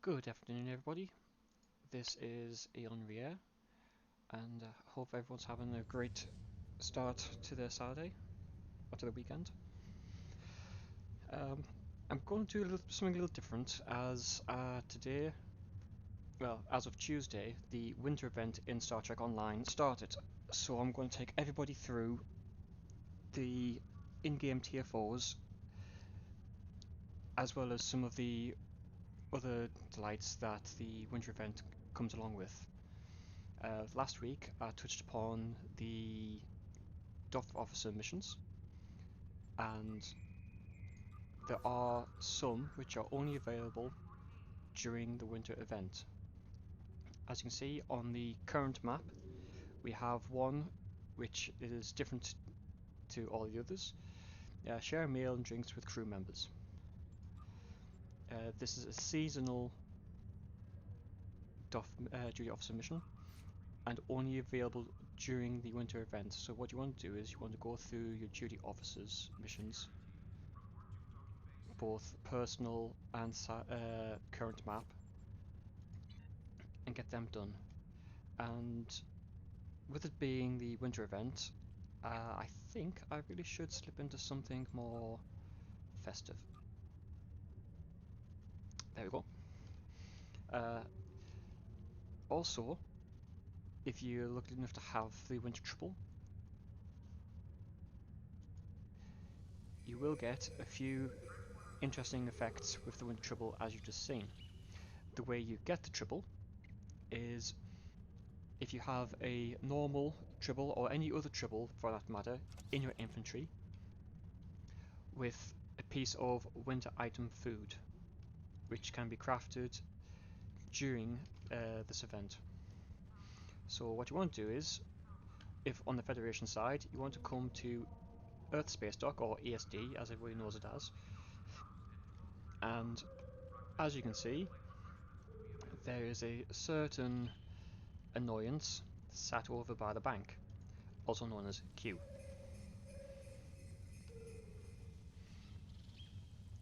Good afternoon, everybody. This is Aeon Ria, and hope everyone's having a great start to their Saturday or to the weekend. Um, I'm going to do something a little different as today, well, as of Tuesday, the winter event in Star Trek Online started. So I'm going to take everybody through the in-game TFOs as well as some of the other delights that the winter event comes along with. Last week I touched upon the Duff Officer missions, and there are some which are only available during the winter event. As you can see on the current map, we have one which is different to all the others. Share a meal and drinks with crew members. This is a seasonal Duff Duty Officer mission and only available during the winter event. So what you want to do is you want to go through your Duty Officers missions, both personal and current map, and get them done. And with it being the winter event, I think I really should slip into something more festive. There we go. Also, if you're lucky enough to have the winter triple, you will get a few interesting effects with the winter triple as you've just seen. The way you get the triple is if you have a normal triple, or any other triple for that matter, in your infantry with a piece of winter item food, which can be crafted during this event. So what you want to do is, if on the Federation side, you want to come to Earth Space Dock, or ESD as everybody knows it as, and as you can see, there is a certain annoyance sat over by the bank, also known as Q.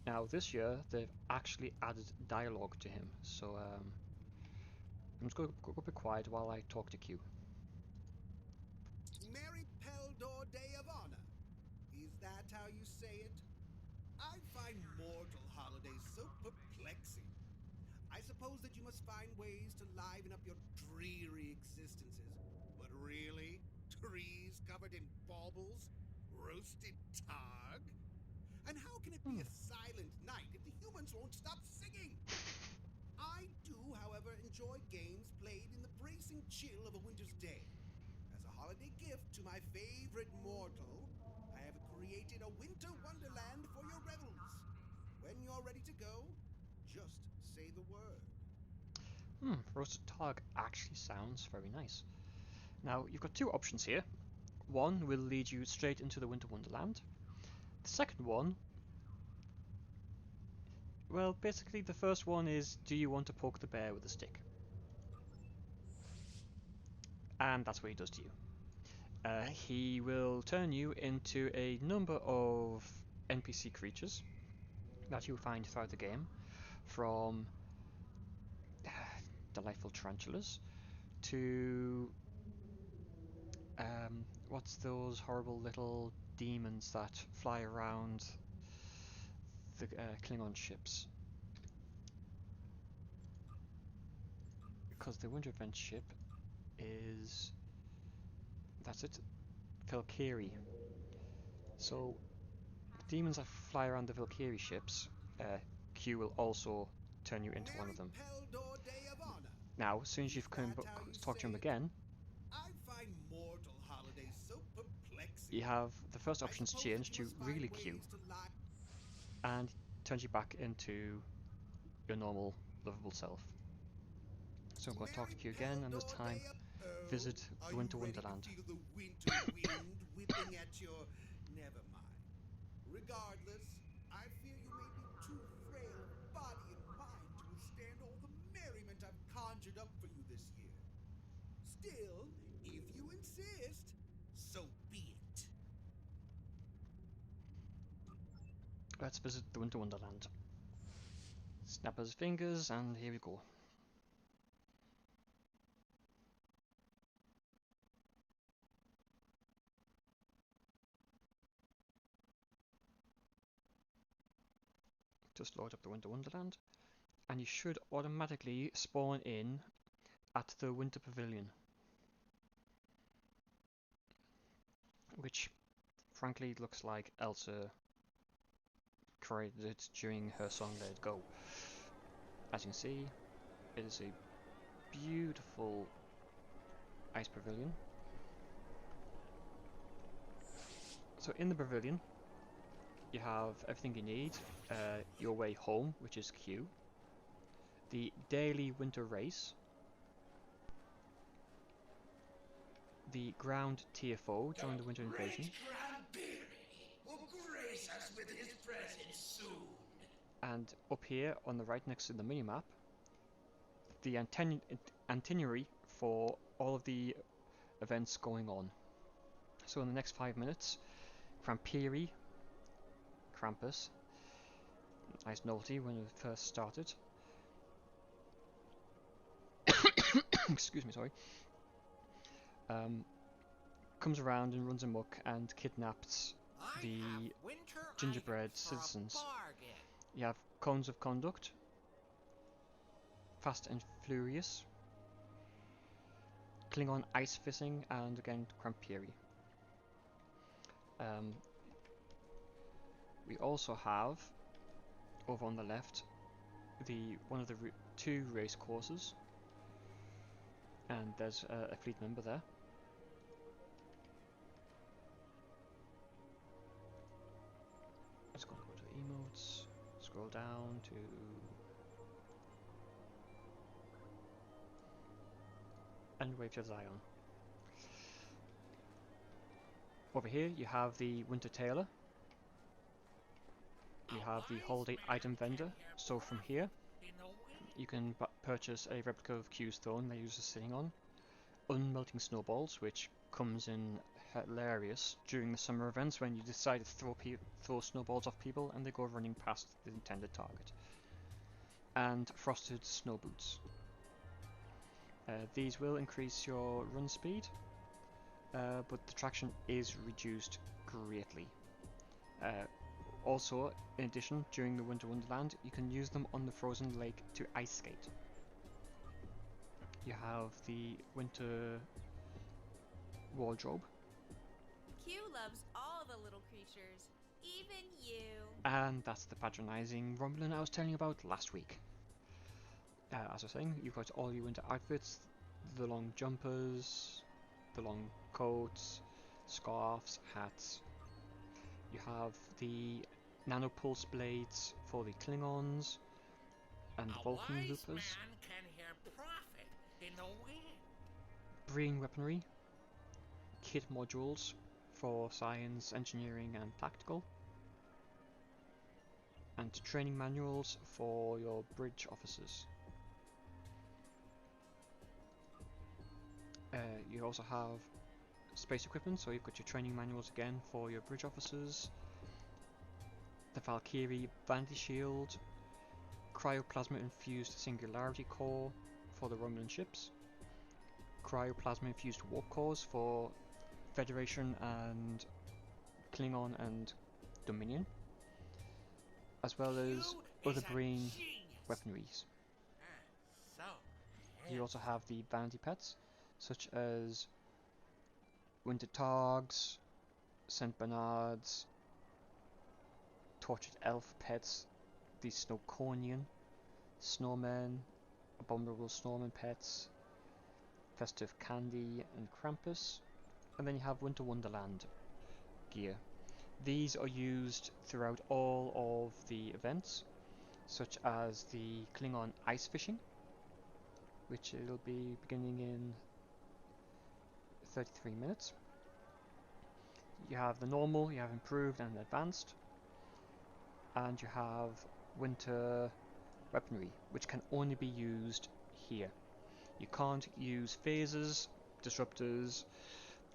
Now this year they've actually added dialogue to him, so I'm just going to go a bit quiet while I talk to Q. Merry Peldor Day of Honor. Is that how you say it? I find mortal holidays so perplexing. I suppose that you must find ways to liven up your dreary existences. But really? Trees covered in baubles? Roasted targ? And how can it be a silent night if the humans won't stop singing? I do, however, enjoy games played in the bracing chill of a winter's day. As a holiday gift to my favorite mortal, I have created a winter wonderland for your revels. When you're ready to go, just say the word. Roasted Targ actually sounds very nice. Now you've got two options here. One will lead you straight into the Winter Wonderland. The second one, well, basically the first one is, do you want to poke the bear with a stick? And that's what he does to you. He will turn you into a number of NPC creatures that you'll find throughout the game, from delightful tarantulas to what's those horrible little demons that fly around the Klingon ships? Because the Winter Event ship is, that's it, Valkyrie. So the demons that fly around the Valkyrie ships, Q will also turn you into one of Merry them. Peldor Day of Honor. Now, as soon as Is you've come that how you talked to say him it? again, I find mortal holidays so perplexing. you have the first I options suppose that changed you to must really find Q, ways to lie. and turns you back into your normal, lovable self. So I'm going to talk Merry to Q again, and this Peldor time Day of... Oh, visit are the you Winter ready to Wonderland. feel the winter wind whipping at your... Never mind. Regardless, I fear you may be too frail of body and mind to withstand all the merriment I've conjured up for you this year. Still, if you insist, so be it. Let's visit the Winter Wonderland. Snap his fingers, and here we go. Just load up the Winter Wonderland, and you should automatically spawn in at the Winter Pavilion, which frankly looks like Elsa created it during her song Let It Go. As you can see, it is a beautiful ice pavilion. So in the pavilion, you have everything you need. Your way home, which is Q. The daily winter race. The ground TFO during the winter invasion. Will grace us with his presence soon. And up here on the right next to the minimap, the itinerary for all of the events going on. So in the next 5 minutes, Krampiri, Krampus, nice novelty when it first started. Excuse me, sorry. Comes around and runs amok and kidnaps the gingerbread citizens. You have Cones of Conduct, Fast and Furious, Klingon Ice Fishing, and again Krampiri. We also have, over on the left, one of the two race courses, and there's a fleet member there. Just gonna go to the emotes, scroll down to and Wave to Zion. Over here you have the Winter Tailor. You have the Holiday Item Vendor. So from here you can purchase a replica of Q's throne that you're sitting on. Unmelting snowballs, which comes in hilarious during the summer events when you decide to throw snowballs off people and they go running past the intended target. And frosted snow boots. These will increase your run speed, but the traction is reduced greatly. Also, in addition, during the Winter Wonderland, you can use them on the frozen lake to ice skate. You have the Winter Wardrobe. Q loves all the little creatures, even you. And that's the patronizing Romulan I was telling you about last week. As I was saying, you've got all your winter outfits, the long jumpers, the long coats, scarves, hats. You have the nanopulse blades for the Klingons and the Vulcan loopers. Breeding weaponry, kit modules for science, engineering and tactical, and training manuals for your bridge officers. You also have space equipment, so you've got your training manuals again for your bridge officers, the Valkyrie Vandy Shield, Cryoplasma Infused Singularity Core for the Romulan ships, Cryoplasma Infused Warp Cores for Federation and Klingon and Dominion, as well as other brain weaponries. You also have the vanity pets, such as Winter Targs, St. Bernards, Tortured Elf pets, the Snowconian, Snowmen, Abominable Snowman pets, Festive Candy and Krampus, and then you have Winter Wonderland gear. These are used throughout all of the events, such as the Klingon Ice Fishing, which it'll be beginning in 33 minutes. You have the normal, you have improved and advanced, and you have winter weaponry, which can only be used here. You can't use phasers, disruptors,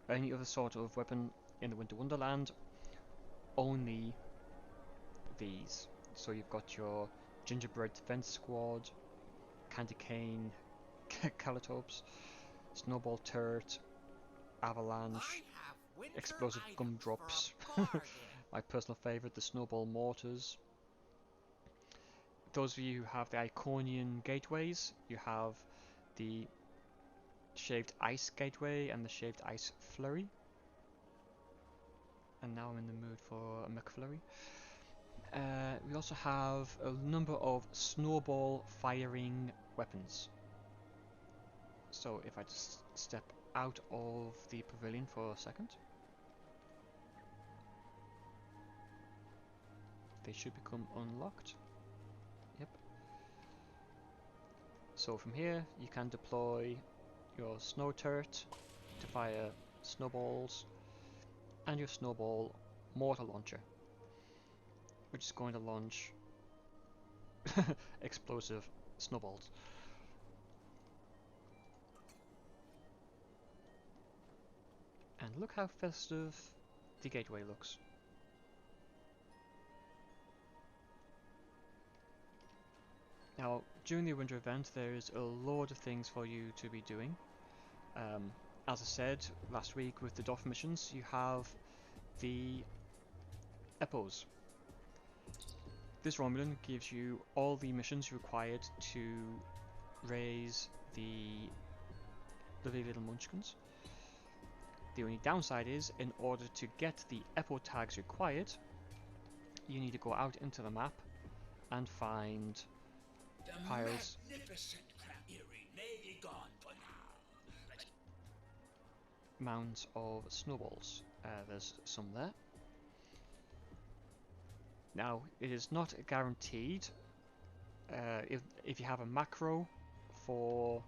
or any other sort of weapon in the Winter Wonderland, only these. So you've got your Gingerbread Fence Squad, Candy Cane, Calytopes, Snowball Turret, Avalanche, Explosive Gumdrops, my personal favourite, the Snowball Mortars. Those of you who have the Iconian gateways, you have the Shaved Ice Gateway and the Shaved Ice Flurry. And now I'm in the mood for a McFlurry. We also have a number of snowball firing weapons. So if I just step out of the pavilion for a second, they should become unlocked. Yep. So from here you can deploy your snow turret to fire snowballs and your snowball mortar launcher, which is going to launch explosive snowballs. And look how festive the gateway looks. Now, during the winter event, there is a load of things for you to be doing. As I said last week with the DOF missions, you have the Epos. This Romulan gives you all the missions required to raise the lovely little munchkins. The only downside is, in order to get the Epo tags required, you need to go out into the map and find piles. Mounds of snowballs. There's some there. Now, it is not guaranteed. If you have a macro for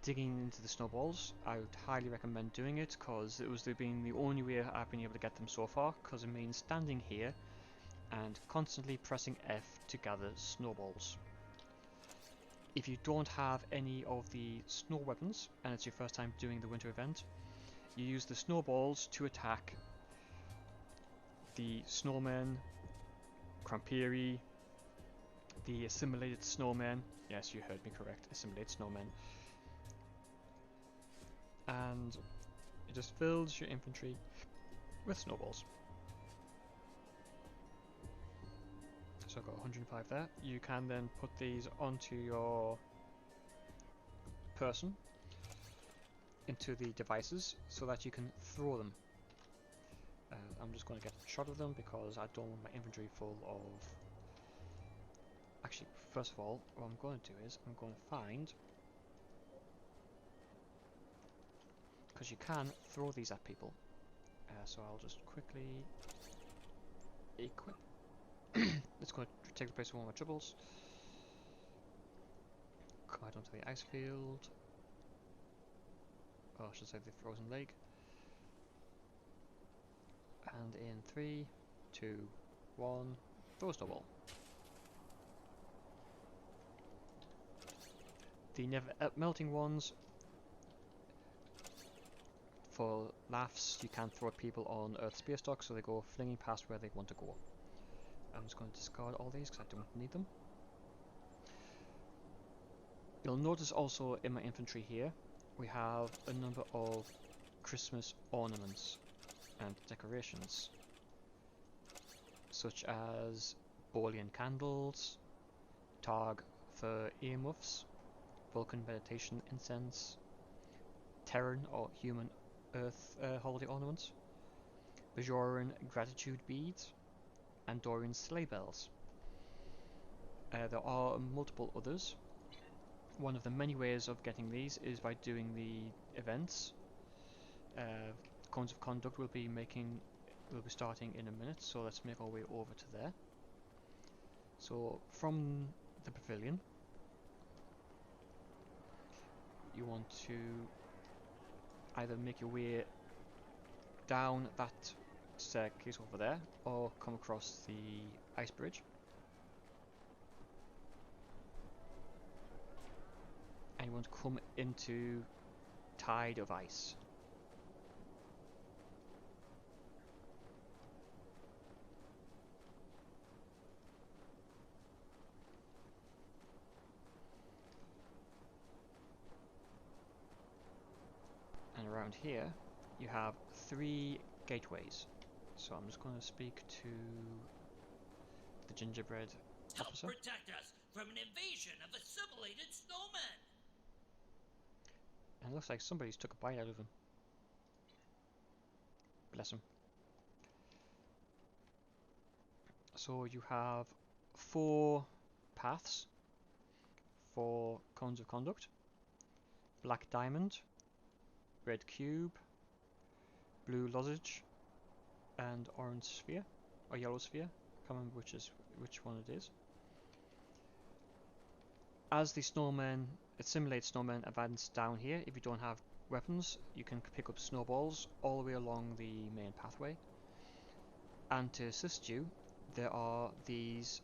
digging into the snowballs, I would highly recommend doing it, because it was been the only way I've been able to get them so far, because it means standing here and constantly pressing F to gather snowballs. If you don't have any of the snow weapons and it's your first time doing the winter event, you use the snowballs to attack the snowmen, Crampiri, the assimilated snowmen. Yes, you heard me correct, assimilated snowmen. And it just fills your infantry with snowballs. So I've got 105 there. You can then put these onto your person, into the devices, so that you can throw them. I'm just going to get a shot of them because I don't want my inventory full of... Actually, first of all, what I'm going to do is I'm going to find... Because you can throw these at people. So I'll just quickly equip. It's going to take the place of one of my triples. Come out onto the ice field. Oh, I should say the frozen lake. And in 3, 2, 1, throw a snowball. The never melting ones, for laughs, you can throw at people on Earth Spear Stock, so they go flinging past where they want to go. I'm just going to discard all these because I don't need them. You'll notice also in my infantry here, we have a number of Christmas ornaments and decorations, such as Bolian candles, Targ for earmuffs, Vulcan meditation incense, Terran or human earth holiday ornaments, Bajoran gratitude beads, and Dorian sleigh bells. There are multiple others. One of the many ways of getting these is by doing the events. Cones of Conduct will be starting in a minute, so let's make our way over to there. So from the pavilion, you want to either make your way down that staircase over there, or come across the ice bridge. And you want to come into Tide of Ice. around here you have 3 gateways. So I'm just going to speak to the gingerbread Help officer. protect us from an invasion of assimilated snowmen! And it looks like somebody's took a bite out of him. Bless him. So you have 4 paths for cones of conduct. Black diamond, red cube, blue lozenge, and orange sphere, or yellow sphere. I can't remember which one it is. As the snowmen, assimilated snowmen advance down here, if you don't have weapons, you can pick up snowballs all the way along the main pathway. And to assist you, there are these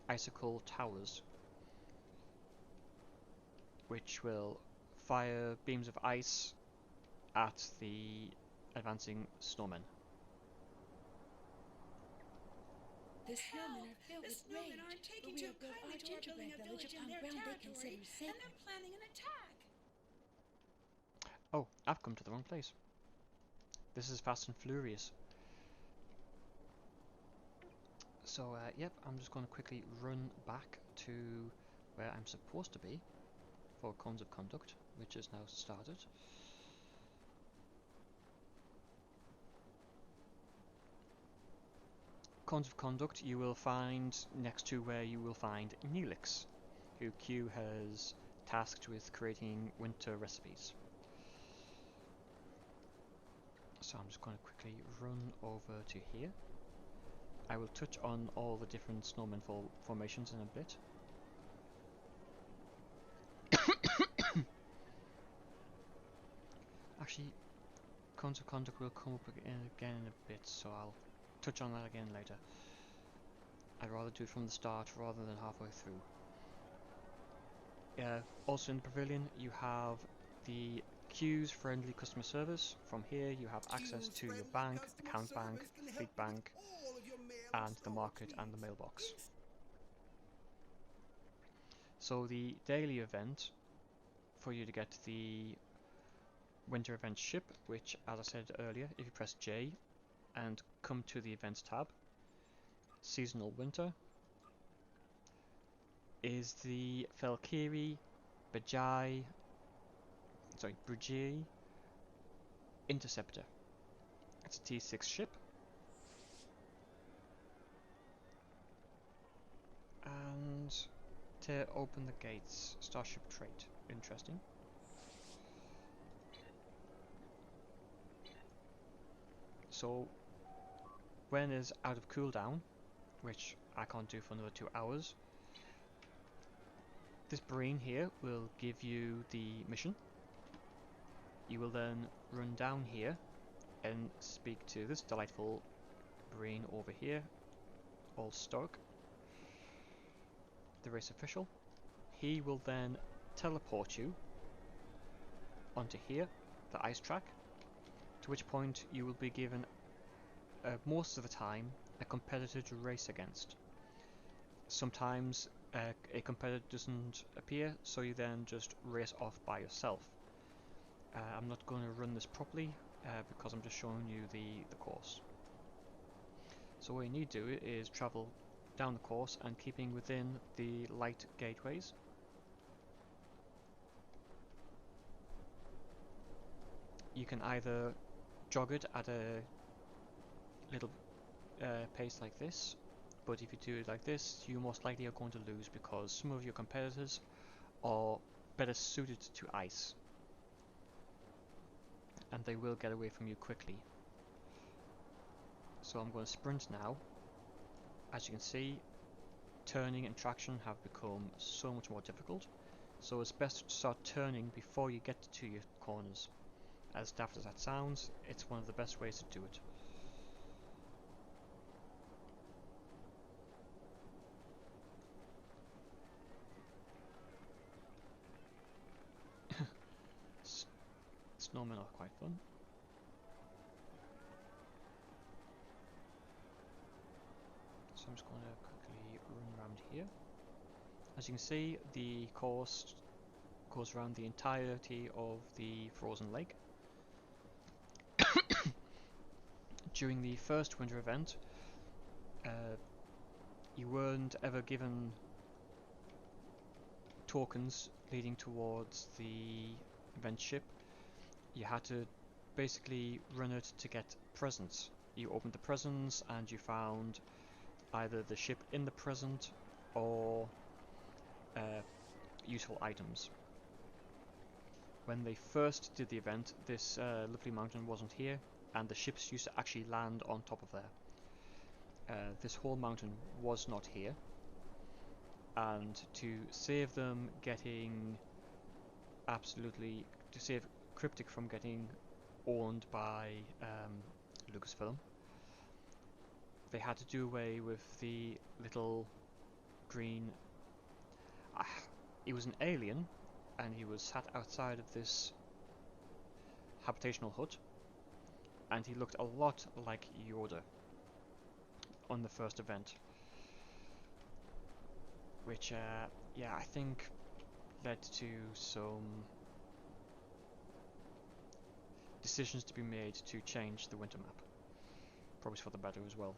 icicle towers, which will fire beams of ice at the advancing snowmen. The snowmen are filled The with snowmen rage, aren't but taking we too have built kindly our to our building gingerbread a village village in upon their ground they territory, consider and sacred. they're planning an attack. Oh, I've come to the wrong place. This is Fast and Furious. So, yep, I'm just going to quickly run back to where I'm supposed to be for Cones of Conduct, which is now started. Cones of Conduct you will find next to where you will find Neelix, who Q has tasked with creating winter recipes. So I'm just going to quickly run over to here. I will touch on all the different snowman formations in a bit. Actually, Cones of Conduct will come up again in a bit, so I'll touch on that again later. I'd rather do it from the start rather than halfway through. Also in the pavilion you have the Q's friendly customer service. From here you have access Q's to your friendly bank, customer account bank, service can help fleet you with bank, all of your mail and the storage market and the needs. mailbox. So the daily event for you to get the winter event ship, which as I said earlier, if you press J and come to the events tab, seasonal winter, is the Valkyrie Bajai Interceptor. It's a T6 ship. And to open the gates, Starship trait. Interesting. So, when it's out of cooldown, which I can't do for another 2 hours, this brain here will give you the mission. You will then run down here and speak to this delightful brain over here, all Stark, the race official. He will then teleport you onto here, the ice track, to which point you will be given most of the time a competitor to race against. Sometimes a competitor doesn't appear, so you then just race off by yourself. I'm not going to run this properly because I'm just showing you the course. So what you need to do is travel down the course and keeping within the light gateways. You can either jog it at a little pace like this, but if you do it like this, you most likely are going to lose because some of your competitors are better suited to ice, and they will get away from you quickly. So I'm going to sprint now. As you can see, turning and traction have become so much more difficult, so it's best to start turning before you get to your corners. As daft as that sounds, it's one of the best ways to do it. Snowmen are quite fun. So I'm just going to quickly run around here. As you can see, the course goes around the entirety of the frozen lake. during the first winter event, you weren't ever given tokens leading towards the event ship. You had to basically run it to get presents. You opened the presents and you found either the ship in the present or useful items. When they first did the event, this lovely mountain wasn't here, and the ships used to actually land on top of there. This whole mountain was not here, and to save them getting to save Cryptic from getting owned by Lucasfilm, they had to do away with the little green. He was an alien, and he was sat outside of this habitational hut, and he looked a lot like Yoda on the first event, which yeah, I think led to some decisions to be made to change the winter map, probably for the better as well.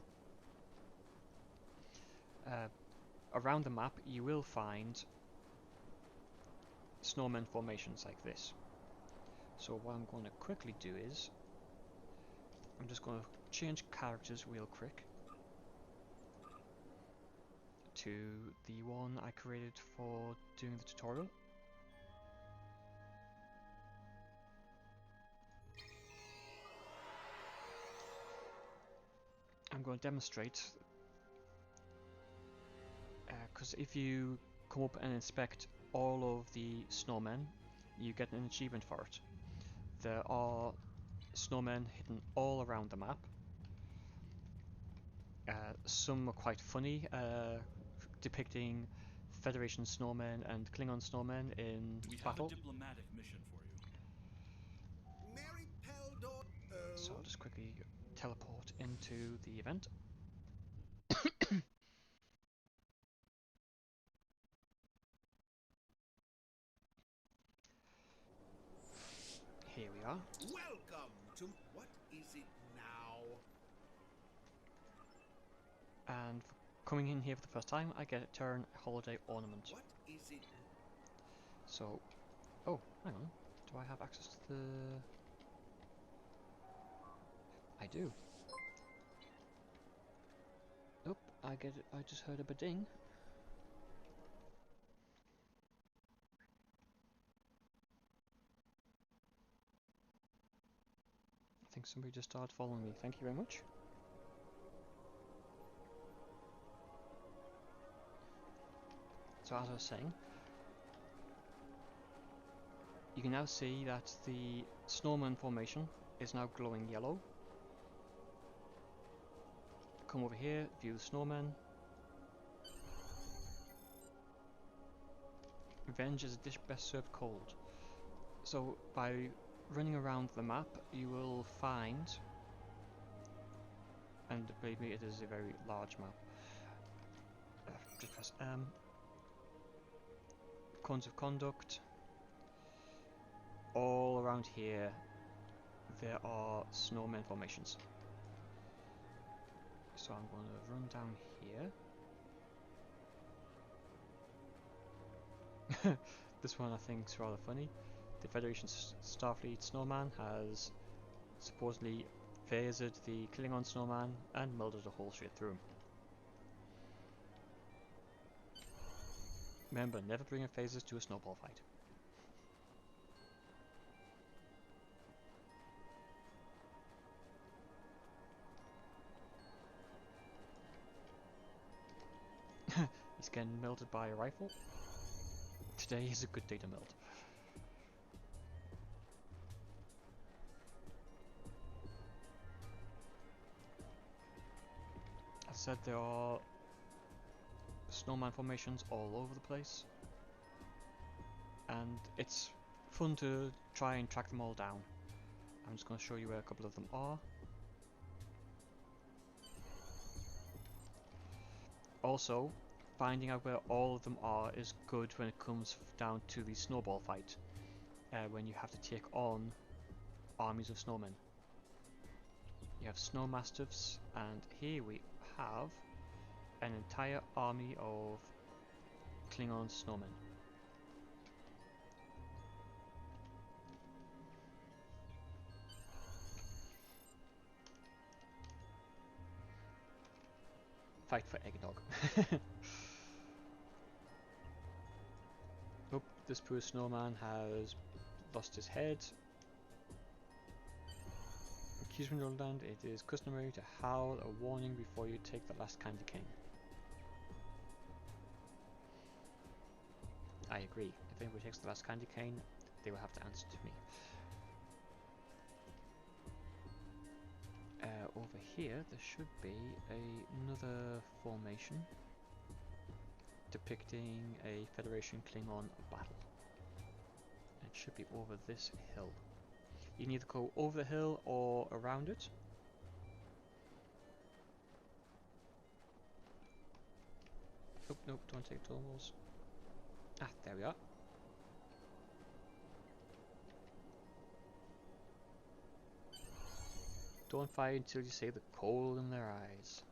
Around the map you will find snowman formations like this. So what I'm going to quickly do is I'm just going to change characters real quick to the one I created for doing the tutorial. I'm going to demonstrate, because if you come up and inspect all of the snowmen, you get an achievement for it. There are snowmen hidden all around the map. Some are quite funny, depicting Federation snowmen and Klingon snowmen in battle. We have a diplomatic mission for you. Mary Peldor. So I'll just quickly teleport into the event. Here we are. Welcome to. What is it now? And for coming in here for the first time, I get a turn holiday ornament. What is it? So, oh, hang on. Do I have access to the... I do. Nope, I just heard a ba-ding. I think somebody just started following me. Thank you very much. So as I was saying, you can now see that the snowman formation is now glowing yellow. Come over here, view the snowman. Revenge is a dish best served cold. So by running around the map, you will find, and believe me, it is a very large map. Just press M. Cones of conduct. All around here, there are snowman formations. So I'm going to run down here. This one I think is rather funny. The Federation Starfleet snowman has supposedly phasered the Klingon snowman and melted a hole straight through him. Remember, never bring your phasers to a snowball fight. He's getting melted by a rifle. Today is a good day to melt. As I said, there are snowman formations all over the place, and it's fun to try and track them all down. I'm just going to show you where a couple of them are. Also, finding out where all of them are is good when it comes down to the snowball fight, when you have to take on armies of snowmen. You have snow mastiffs, and here we have an entire army of Klingon snowmen. Fight for eggnog. Oh, this poor snowman has lost his head. Accused when land, it is customary to howl a warning before you take the last candy cane. I agree. If anybody takes the last candy cane, they will have to answer to me. Over here, there should be another formation depicting a Federation Klingon battle. It should be over this hill. You can either go over the hill or around it. Oh, nope, don't take thermals. Ah, there we are. Don't fire until you see the coal in their eyes.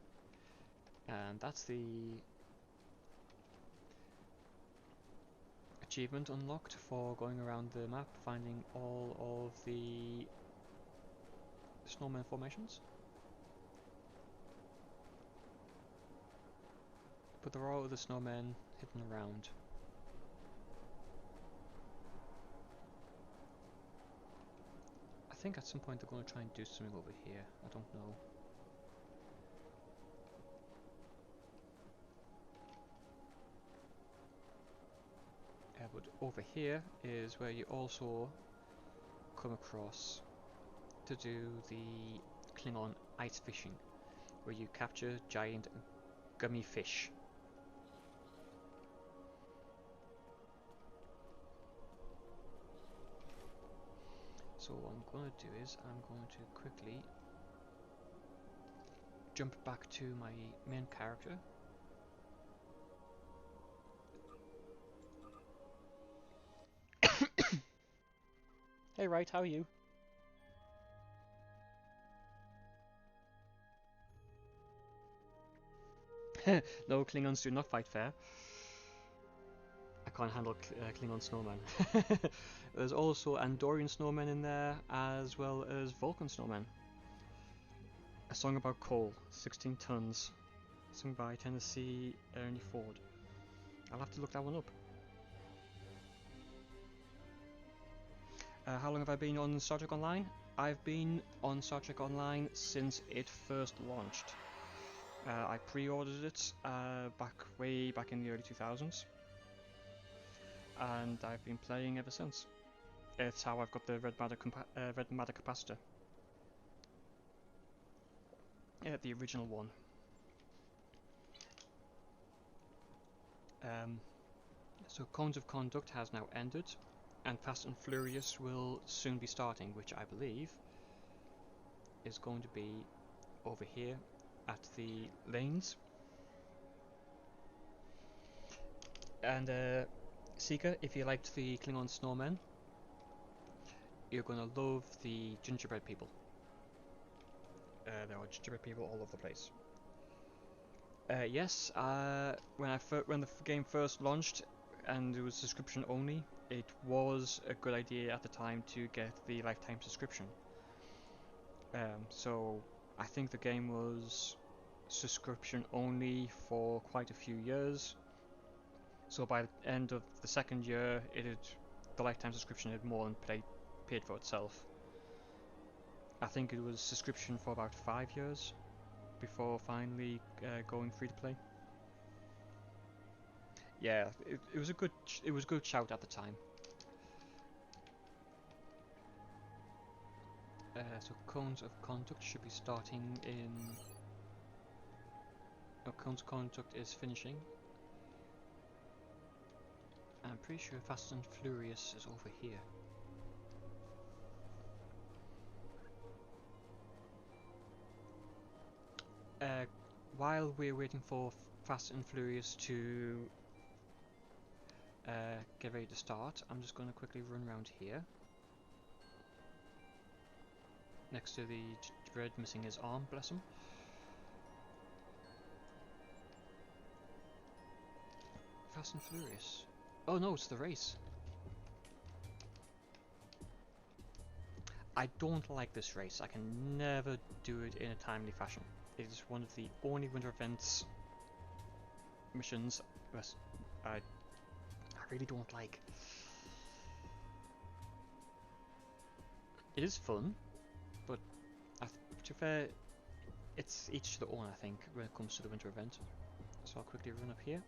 And that's the achievement unlocked for going around the map, finding all of the snowman formations. But there are other snowmen hidden around. I think at some point they're going to try and do something over here. I don't know. But over here is where you also come across to do the Klingon ice fishing, where you capture giant gummy fish. So what I'm going to do is I'm going to quickly jump back to my main character. Hey, right, how are you? No, Klingons do not fight fair. I can't handle Klingon snowmen. There's also Andorian snowmen in there, as well as Vulcan snowmen. A song about coal, 16 tons, sung by Tennessee Ernie Ford. I'll have to look that one up. How long have I been on Star Trek Online? I've been on Star Trek Online since it first launched. I pre-ordered it way back in the early 2000s, and I've been playing ever since. It's how I've got the red matter capacitor. The original one. So Cones of Conduct has now ended, and Fast and Furious will soon be starting, which I believe is going to be over here at the lanes. And Seeker, if you liked the Klingon snowmen, you're gonna love the gingerbread people. There are gingerbread people all over the place. Yes, when the game first launched and it was subscription only, it was a good idea at the time to get the lifetime subscription. So I think the game was subscription only for quite a few years. So by the end of the second year, the lifetime subscription had more than paid for itself. I think it was subscription for about 5 years before finally going free to play. Yeah, it was a good shout at the time. So Cones of Conduct should be starting in. Oh, Cones of Conduct is finishing. I'm pretty sure Fast and Furious is over here. While we're waiting for Fast and Furious to get ready to start, I'm just going to quickly run around here. next to the red, missing his arm, bless him. Fast and Furious. Oh no, it's the race. I don't like this race. I can never do it in a timely fashion. It is one of the only winter events missions that I really don't like. It is fun, but to be fair, it's each to their own, I think, when it comes to the winter event. So I'll quickly run up here.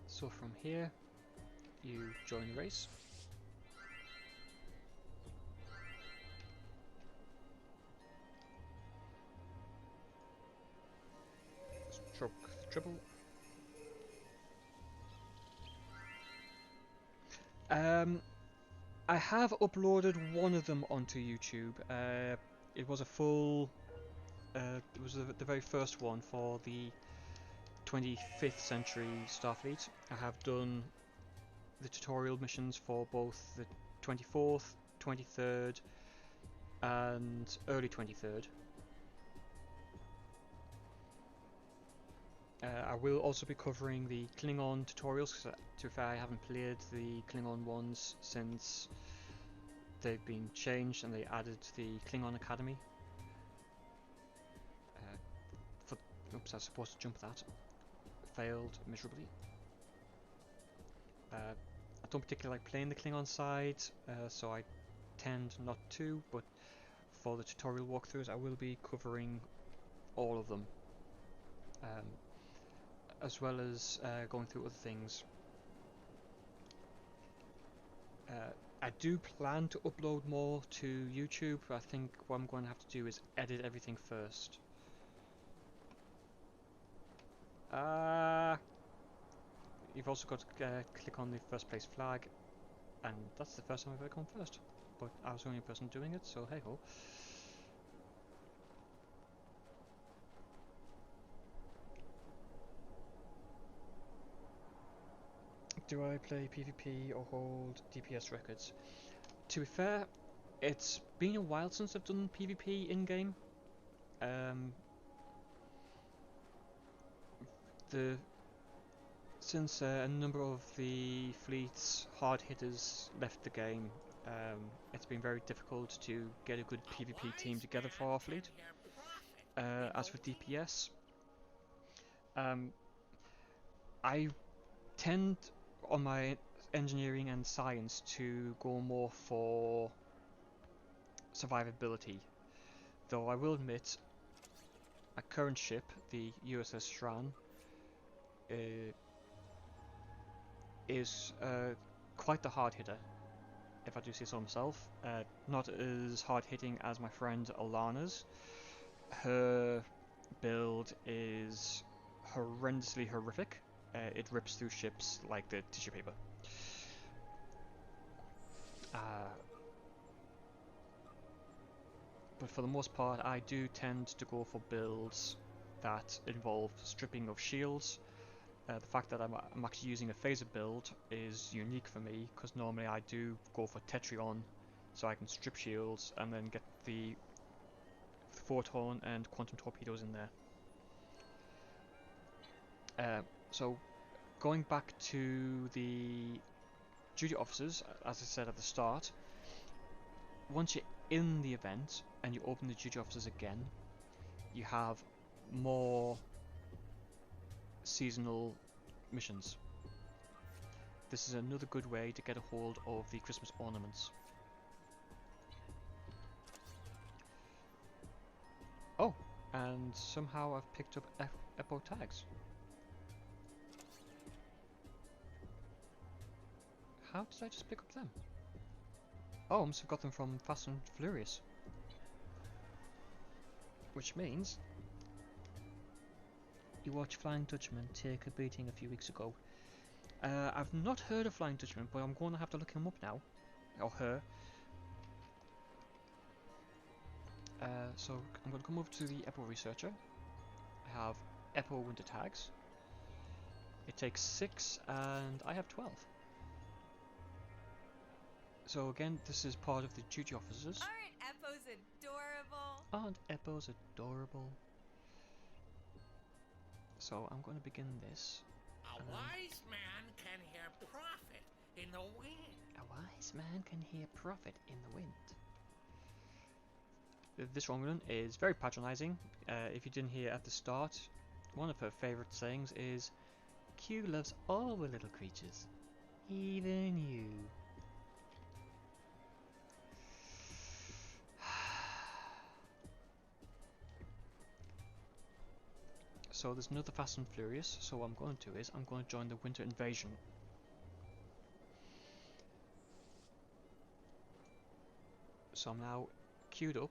So from here, you join the race. Stroke triple. I have uploaded one of them onto YouTube. It was a full. It was the very first one for the 25th century Starfleet. I have done the tutorial missions for both the 24th, 23rd, and early 23rd. I will also be covering the Klingon tutorials, because to be fair, I haven't played the Klingon ones since they've been changed and they added the Klingon Academy. Oops, I was supposed to jump that. Failed miserably. I don't particularly like playing the Klingon side, so I tend not to, but for the tutorial walkthroughs I will be covering all of them. As well as going through other things. I do plan to upload more to YouTube, but I think what I'm going to have to do is edit everything first. You've also got to click on the first place flag, and that's the first time I've ever gone first. But I was the only person doing it, so hey ho. Do I play PvP or hold DPS records? To be fair, it's been a while since I've done PvP in-game. Since a number of the fleet's hard hitters left the game, it's been very difficult to get a good PvP team together for our fleet. As for DPS, I tend on my engineering and science to go more for survivability, though I will admit my current ship, the USS Shran, is quite the hard hitter, if I do say so myself. Not as hard hitting as my friend Alana's. Her build is horrendously horrific. It rips through ships like the tissue paper. But for the most part, I do tend to go for builds that involve stripping of shields. The fact that I'm actually using a phaser build is unique for me, because normally I do go for Tetrion, so I can strip shields and then get the photon and quantum torpedoes in there. So going back to the duty officers, as I said at the start, once you're in the event and you open the duty officers again, you have more seasonal missions. This is another good way to get a hold of the Christmas ornaments. Oh, and somehow I've picked up Epo tags. How did I just pick up them? Oh, I must have got them from Fast and Furious. Which means you watched Flying Dutchman take a beating a few weeks ago. I've not heard of Flying Dutchman, but I'm going to have to look him up now. Or her. So I'm going to come over to the Epo Researcher. I have Epo Winter Tags. It takes 6 and I have 12. So again, this is part of the duty officers. Aren't Eppos adorable? Aren't Eppos adorable? So I'm going to begin this. A wise man can hear profit in the wind. A wise man can hear profit in the wind. This Romulan is very patronizing. If you didn't hear at the start, one of her favorite sayings is, Q loves all the little creatures, even you. So there's another Fast and Furious, so what I'm going to do is I'm going to join the Winter Invasion. So I'm now queued up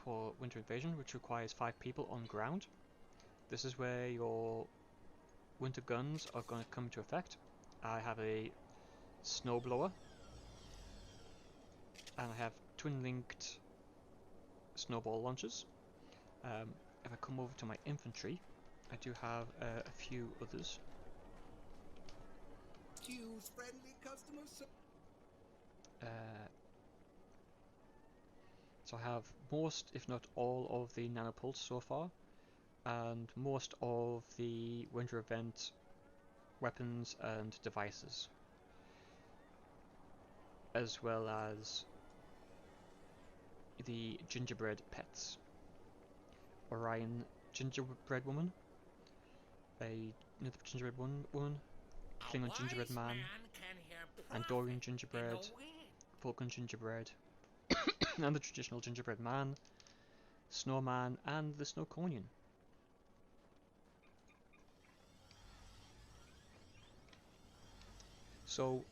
for Winter Invasion, which requires 5 people on ground. This is where your winter guns are going to come into effect. I have a snowblower, and I have twin-linked snowball launchers. If I come over to my infantry, I do have a few others. Q's friendly customer So I have most, if not all, of the nanopulse so far, and most of the winter event weapons and devices, as well as the gingerbread pets. Orion gingerbread woman, another gingerbread woman, Klingon gingerbread man, Andorian gingerbread, Vulcan gingerbread, and the traditional gingerbread man, snowman, and the snowconian. So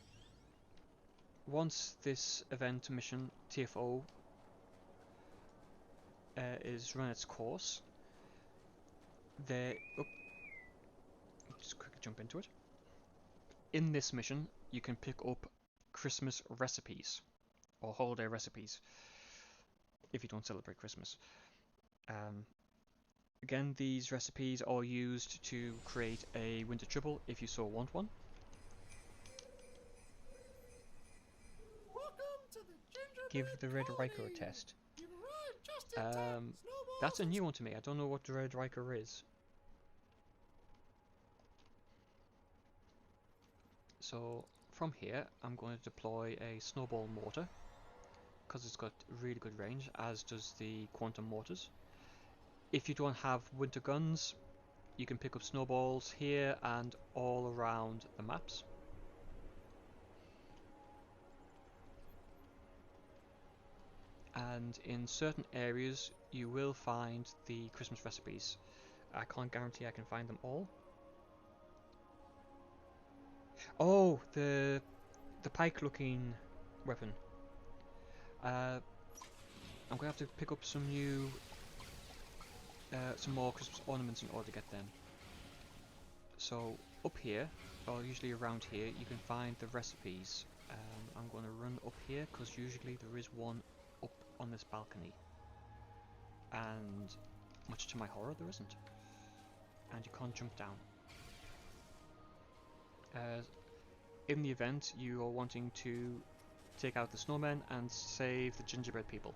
once this event mission TFO is run its course, just quickly jump into it. In this mission, you can pick up Christmas recipes or holiday recipes if you don't celebrate Christmas. Again, these recipes are used to create a winter triple if you so want one. Give the Red Riker a test. That's a new one to me. I don't know what the Red Riker is. So from here, I'm going to deploy a snowball mortar because it's got really good range, as does the quantum mortars. If you don't have winter guns, you can pick up snowballs here and all around the maps. And in certain areas you will find the Christmas recipes. I can't guarantee I can find them all. Oh, the pike looking weapon. I'm gonna have to pick up some more Christmas ornaments in order to get them. So up here, or usually around here, you can find the recipes. I'm going to run up here because usually there is one up on this balcony, and much to my horror there isn't, and you can't jump down. In the event you are wanting to take out the snowmen and save the gingerbread people,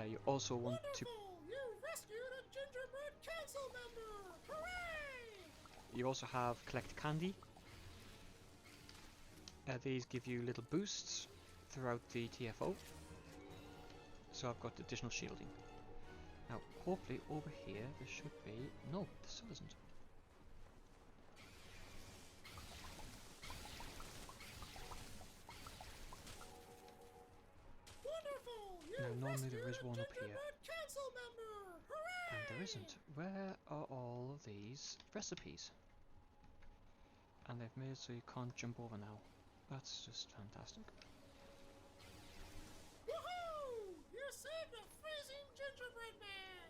you also want to. You rescued a gingerbread council member! Hooray! You also have collect candy. These give you little boosts throughout the TFO. So I've got additional shielding. Now, hopefully over here there should be... No, there still isn't. Now, normally there is one up here. And there isn't. Where are all of these recipes? And they've made it so you can't jump over now. That's just fantastic. Woohoo! You saved a freezing gingerbread man!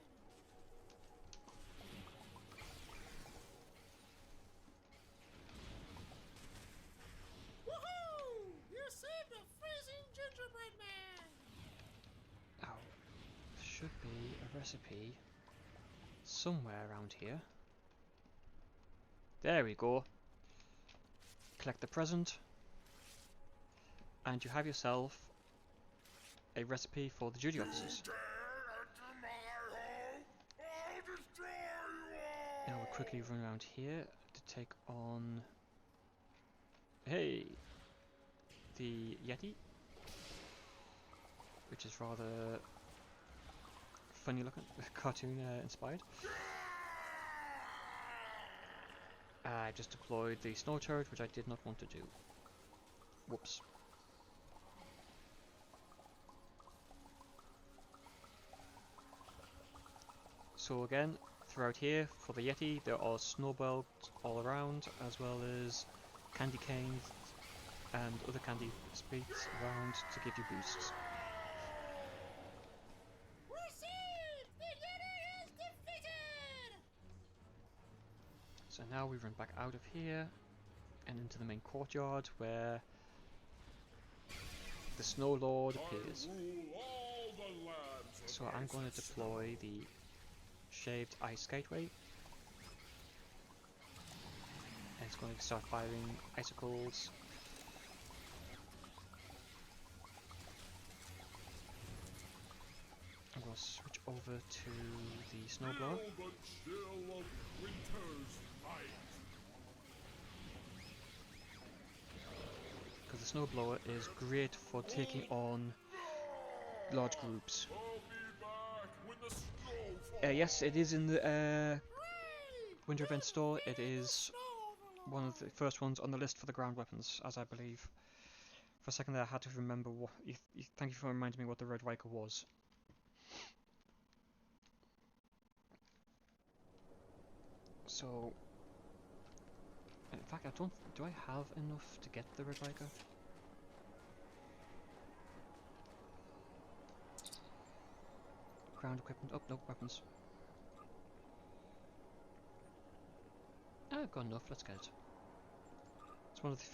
Woohoo! You saved a freezing gingerbread man! Now, there should be a recipe somewhere around here. There we go. Collect the present. and you have yourself a recipe for the duty officers. Now we'll quickly run around here to take on, hey, the Yeti, which is rather funny looking, cartoon inspired. I just deployed the snow turret, which I did not want to do. Whoops. So again, throughout here, for the Yeti, there are snowballs all around, as well as candy canes and other candy sprites around to give you boosts. Received! The Yeti is defeated! So now we run back out of here and into the main courtyard where the Snow Lord appears. So I'm going to deploy the Shaved Ice Gateway. And it's going to start firing icicles. I'm going to switch over to the Snowblower. Because the Snowblower is great for taking on large groups. Yes, it is in the Winter Event store. It is one of the first ones on the list for the ground weapons, as I believe. For a second there, I had to remember what. Thank you for reminding me what the Red Riker was. So, in fact, I don't. Do I have enough to get the Red Riker? Ground equipment. Oh, no weapons. I've got enough. Let's get it. It's one of the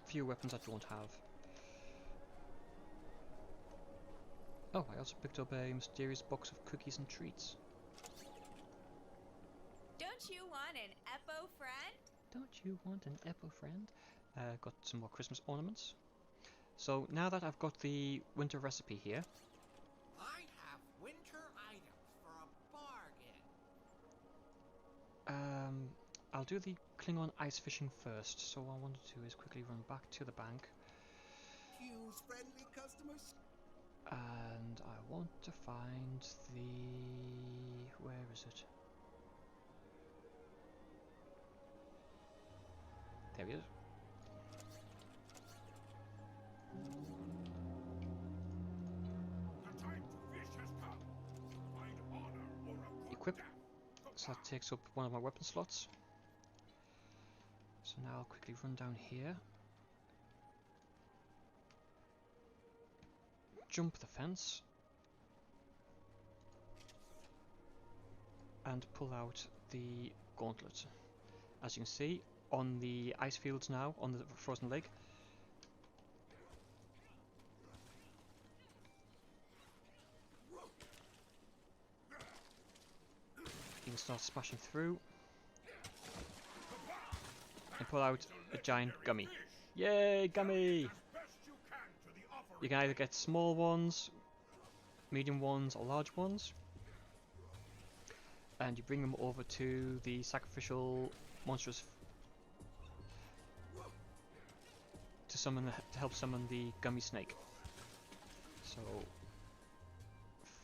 few weapons I don't have. Oh, I also picked up a mysterious box of cookies and treats. Don't you want an Eppo friend? Don't you want an Eppo friend? Got some more Christmas ornaments. So now that I've got the winter recipe here, I have winter items for a bargain. I'll do the Klingon ice fishing first. So what I want to do is quickly run back to the bank. Use friendly customers. And I want to find the... where is it? There he is. The time to fish has come. Find honor or a good Equip. death. So that takes up one of my weapon slots. So now I'll quickly run down here. Jump the fence. And pull out the gauntlet. As you can see, on the ice fields now, on the frozen lake, you can start smashing through and pull out a giant gummy. Yay, gummy! You can either get small ones, medium ones, or large ones, and you bring them over to the sacrificial monstrous to help summon the gummy snake. So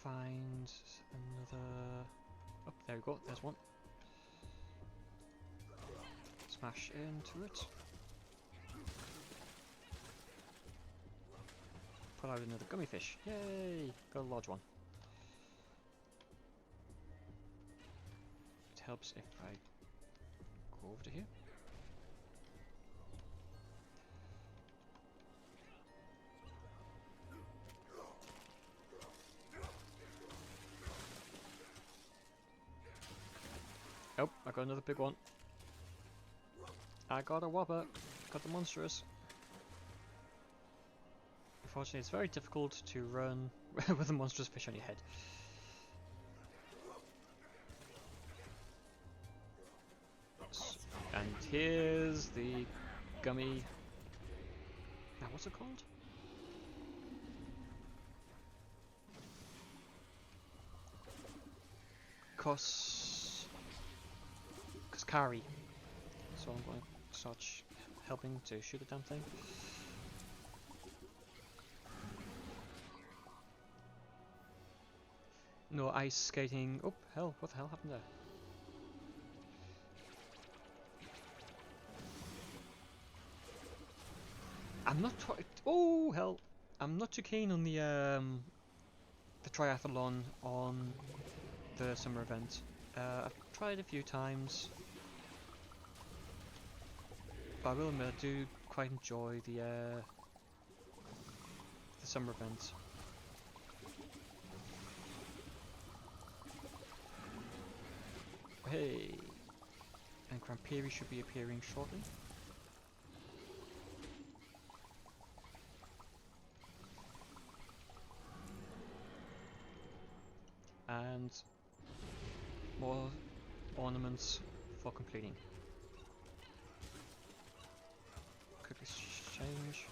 find another. Oh, there we go. There's one. Smash into it. Pull out another gummy fish. Yay! Got a large one. It helps if I go over to here. Oh, I got another big one. I got a whopper. Got the monstrous. Unfortunately, it's very difficult to run with a monstrous fish on your head. And here's the gummy. Now, what's it called? because Kari. So I'm going to start helping to shoot the damn thing. No ice skating. Oh hell! What the hell happened there? I'm not. Oh hell! I'm not too keen on the triathlon on the summer event. I've tried a few times, but I will admit I do quite enjoy the summer event. Hey, and Crampiri should be appearing shortly. And more ornaments for completing. Quickly change.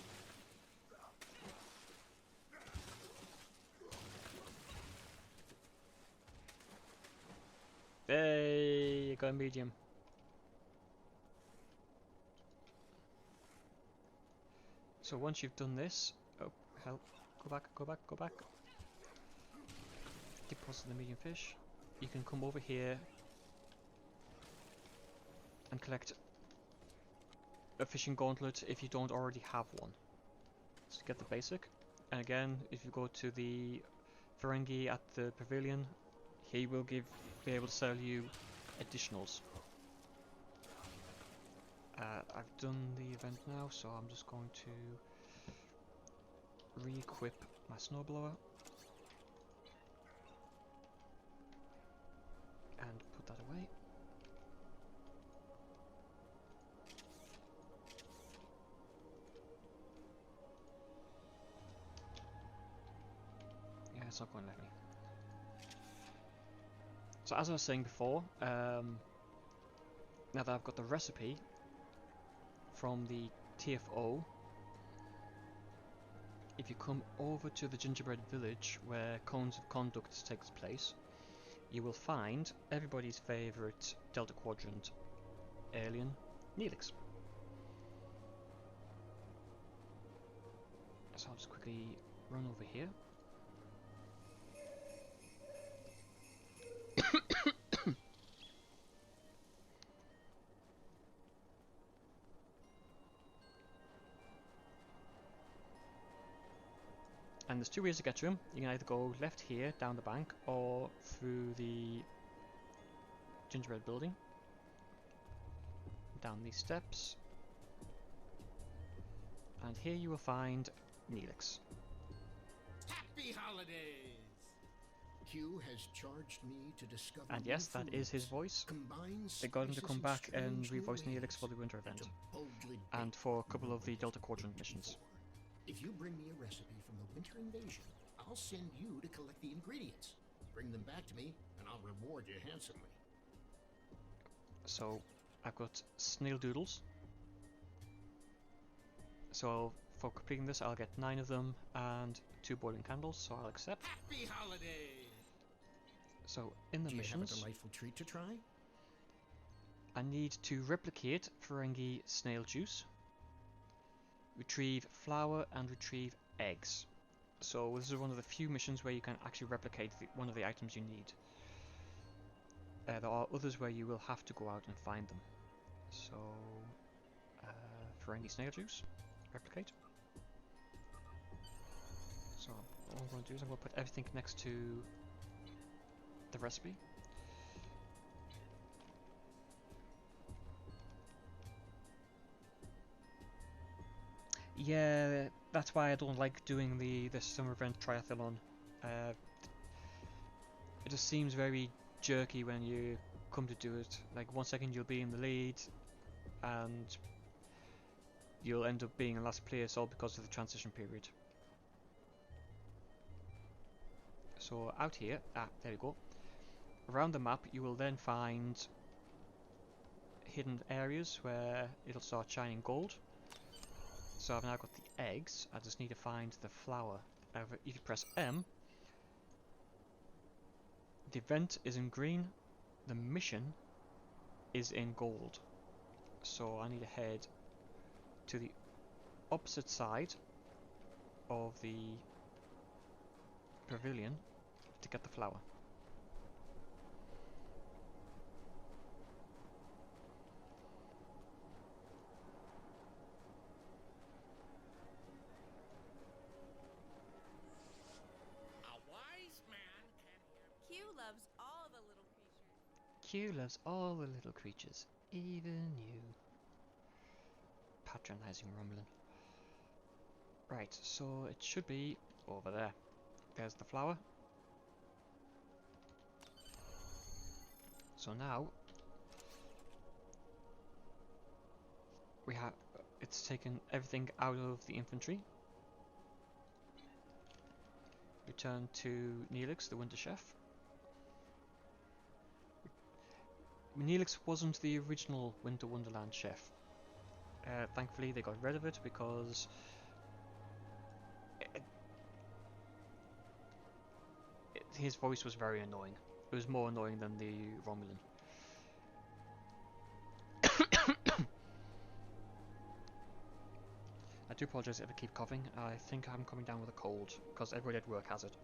Hey, got a medium. So once you've done this, oh hell, go back, go back, go back. Deposit the medium fish. You can come over here and collect a fishing gauntlet if you don't already have one. So get the basic. And again, if you go to the Ferengi at the pavilion, he will be able to sell you additionals. I've done the event now, so I'm just going to re-equip my snowblower and put that away. Yeah, it's not going to let me. So as I was saying before, now that I've got the recipe from the TFO, if you come over to the gingerbread village where Cones of Conduct takes place, you will find everybody's favourite Delta Quadrant alien, Neelix. So I'll just quickly run over here. And there's two ways to get to him. You can either go left here, down the bank, or through the gingerbread building. Down these steps. And here you will find Neelix. Happy holidays! Q has charged me to discover. And yes, that is his voice. They got him to come back and revoice Neelix for the winter event. And for a couple of the Delta Quadrant missions. If you bring me a recipe from the winter invasion, I'll send you to collect the ingredients. Bring them back to me, and I'll reward you handsomely. So, I've got snail doodles. So, for completing this, I'll get 9 of them and 2 boiling candles, so I'll accept. Happy holidays! So, in the Do you missions, have a delightful treat to try? I need to replicate Ferengi snail juice, retrieve flour, and retrieve eggs. So this is one of the few missions where you can actually replicate one of the items you need. There are others where you will have to go out and find them. So, Ferengi snail juice, replicate. So what I'm going to do is I'm going to put everything next to the recipe. Yeah, that's why I don't like doing the summer event triathlon. It just seems very jerky when you come to do it. Like 1 second you'll be in the lead, and you'll end up being in last place all because of the transition period. So out here, there we go. Around the map you will then find hidden areas where it'll start shining gold. So I've now got the eggs, I just need to find the flour. If you press M, the event is in green, the mission is in gold. So I need to head to the opposite side of the pavilion to get the flower. A wise man can hear. Q loves all the little creatures. Q loves all the little creatures, even you. Patronizing Rumblin'. Right, so it should be over there. There's the flower. So now we have it's taken everything out of the infantry. Return to Neelix, the Winter Chef. Neelix wasn't the original Winter Wonderland chef. Thankfully they got rid of it because his voice was very annoying. It was more annoying than the Romulan. I do apologise if I keep coughing. I think I'm coming down with a cold because everybody at work has it.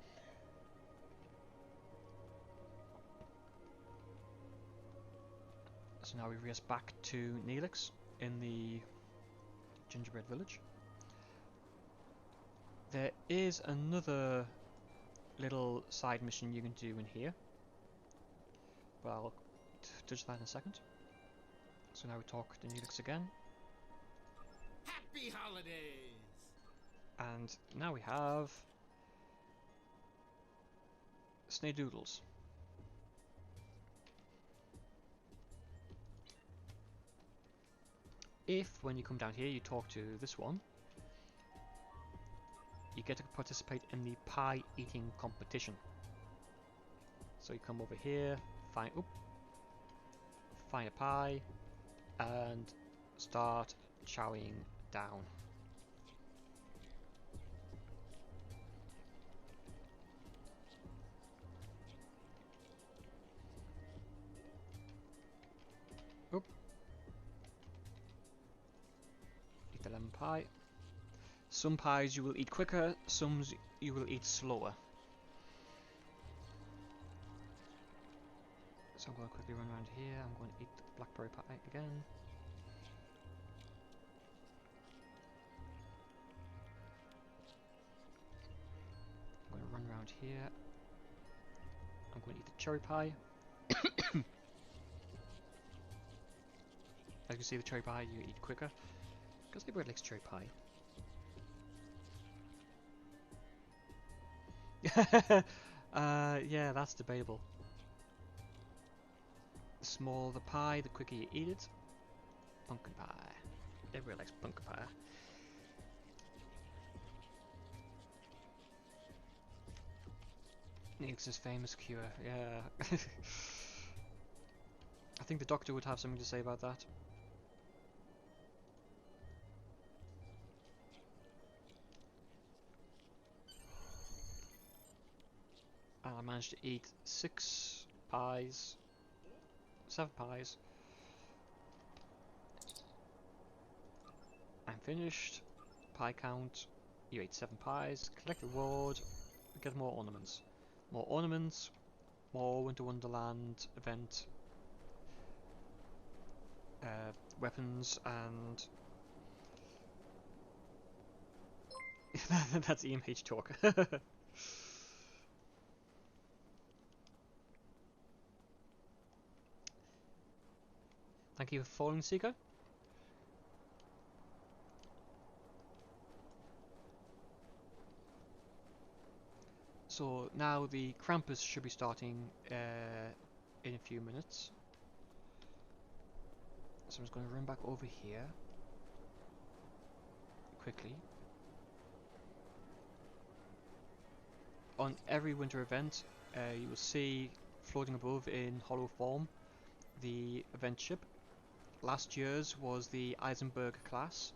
So now we race back to Neelix in the gingerbread village. There is another little side mission you can do in here, but I'll touch that in a second. So now we talk to Neelix again, Happy holidays! and now we have Snadoodles. If, when you come down here, you talk to this one, you get to participate in the pie eating competition. So you come over here, find a pie, and start chowing down. Oop. Eat the lemon pie. Some pies you will eat quicker, some you will eat slower. So I'm going to quickly run around here. I'm going to eat the blackberry pie again. I'm going to run around here. I'm going to eat the cherry pie. As you can see, the cherry pie you eat quicker because everybody likes cherry pie. Yeah, that's debatable. The smaller the pie, the quicker you eat it. Pumpkin pie. Everybody likes pumpkin pie. Nix's famous cure, yeah. I think the doctor would have something to say about that. And I managed to eat 6 pies. 7 pies. I'm finished. Pie count. You ate 7 pies. Collect reward. Get more ornaments. More ornaments. More Winter Wonderland event. Weapons and... That's EMH talk. Thank you for following, Seeker. So now the Krampus should be starting in a few minutes. So I'm just going to run back over here quickly. On every winter event, you will see floating above in hollow form the event ship. Last year's was the Eisenberg class,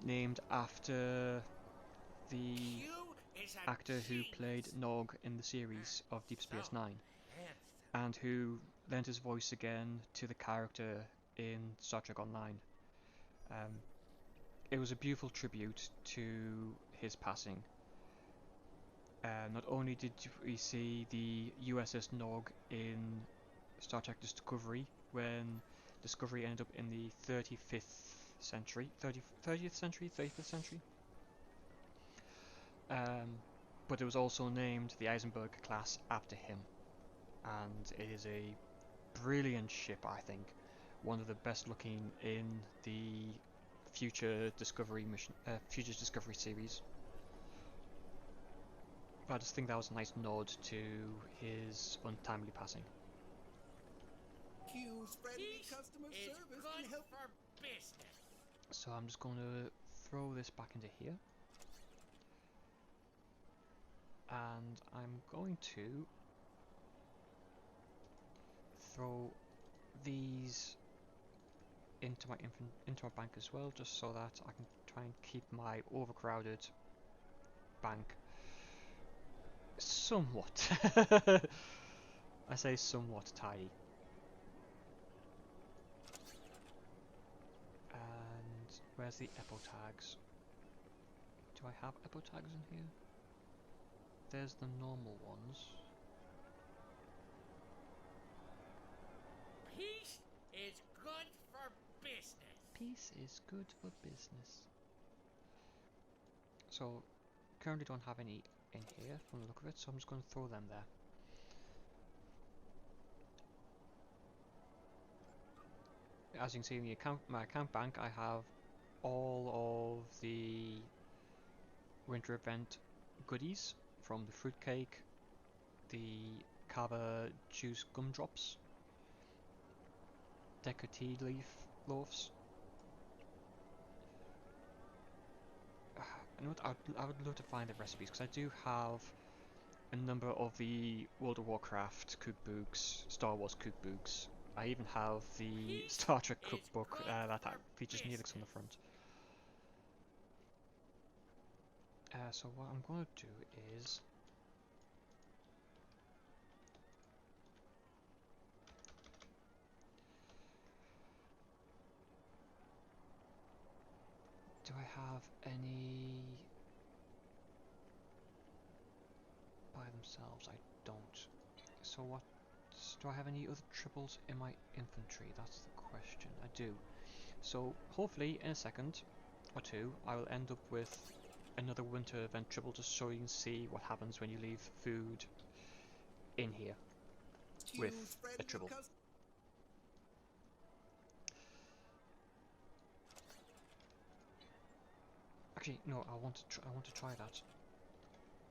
named after the actor who played Nog in the series of Deep Space Nine, and who lent his voice again to the character in Star Trek Online. It was a beautiful tribute to his passing. Not only did we see the USS Nog in Star Trek Discovery, when Discovery ended up in the 35th century, 30th century, 35th century, but it was also named the Eisenberg class after him, and it is a brilliant ship, I think, one of the best looking in the future Discovery series. I just think that was a nice nod to his untimely passing. Q's friendly Peace customer is service good can help. for business. So I'm just going to throw this back into here. And I'm going to throw these into my bank as well, just so that I can try and keep my overcrowded bank somewhat, I say somewhat tidy. And where's the Epo tags? Do I have Epo tags in here? There's the normal ones. Peace is good for business. Peace is good for business. So, currently don't have any in here from the look of it, so I'm just going to throw them there. As you can see in my account bank, I have all of the winter event goodies, from the fruitcake, the Kava juice gumdrops, Deca tea leaf loaves. You know what, I would love to find the recipes, because I do have a number of the World of Warcraft cookbooks, Star Wars cookbooks. I even have the Star Trek cookbook that features Neelix on the front. So what I'm going to do is do I have any by themselves? I don't. So what? Do I have any other triples in my infantry? That's the question. I do. So hopefully in a second or two I will end up with another winter event triple, just so you can see what happens when you leave food in here with a triple. Actually, no. I want to try that.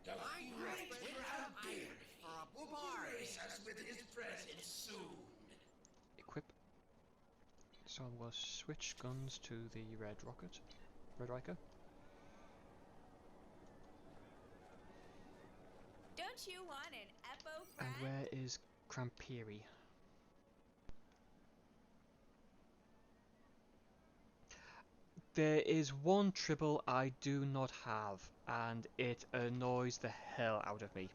The great Imperial will grace us with his presence soon. Equip. So I'm going to switch guns to the Red Riker. Don't you want an Epo friend? And where is Crampiri? There is one triple I do not have, and it annoys the hell out of me.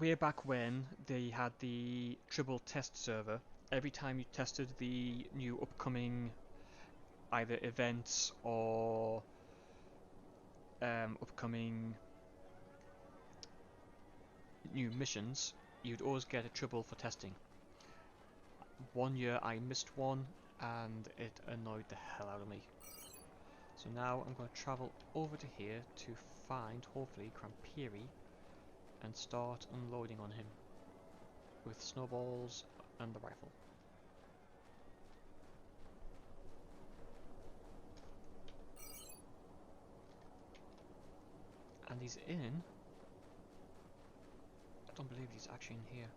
Way back when they had the triple test server, every time you tested the new upcoming either events or upcoming new missions, you'd always get a triple for testing. One year I missed one, and it annoyed the hell out of me. So now I'm going to travel over to here to find, hopefully, Crampiri and start unloading on him with snowballs and the rifle. And he's in. I don't believe he's actually in here.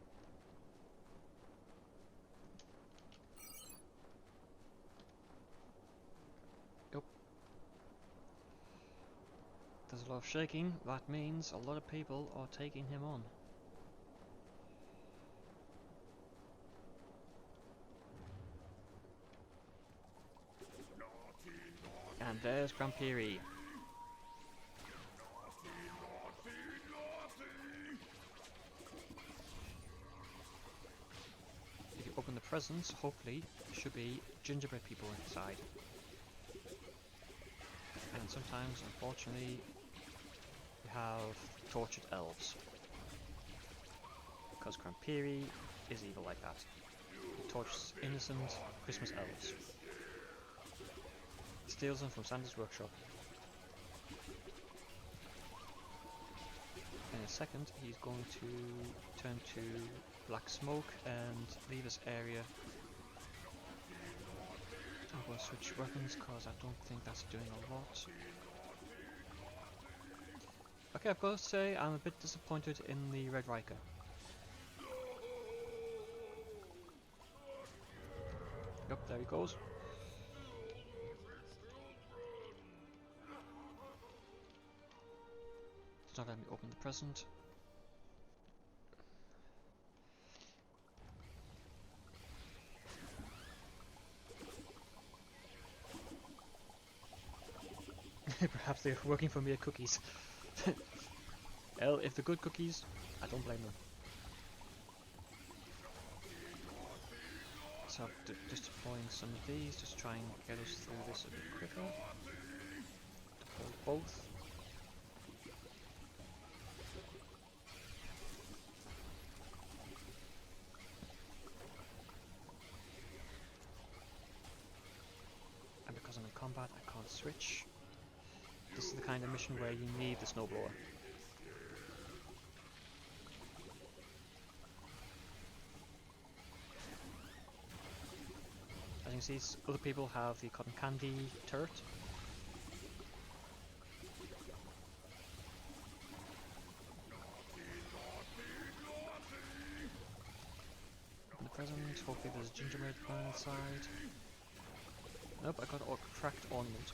Yep. There's a lot of shaking. That means a lot of people are taking him on. And there's Crampiri. presents, hopefully, should be gingerbread people inside. And sometimes, unfortunately, we have tortured elves. Because Crampiri is evil like that. He tortures innocent Christmas elves. Steals them from Santa's workshop. In a second, he's going to turn to black smoke and leave this area. I'm going to switch weapons because I don't think that's doing a lot. Okay, I've got to say I'm a bit disappointed in the Red Riker. Yep, there he goes. It's not letting me open the present. Perhaps they're working for mere cookies. Well, if they're good cookies, I don't blame them. So just deploying some of these, just try and get us through this a bit quicker. Deploy both. And because I'm in combat, I can't switch. This is the kind of mission where you need the snowblower. As you can see, other people have the cotton candy turret. In the present, hopefully there's gingerbread man inside. Nope, I got a cracked ornament.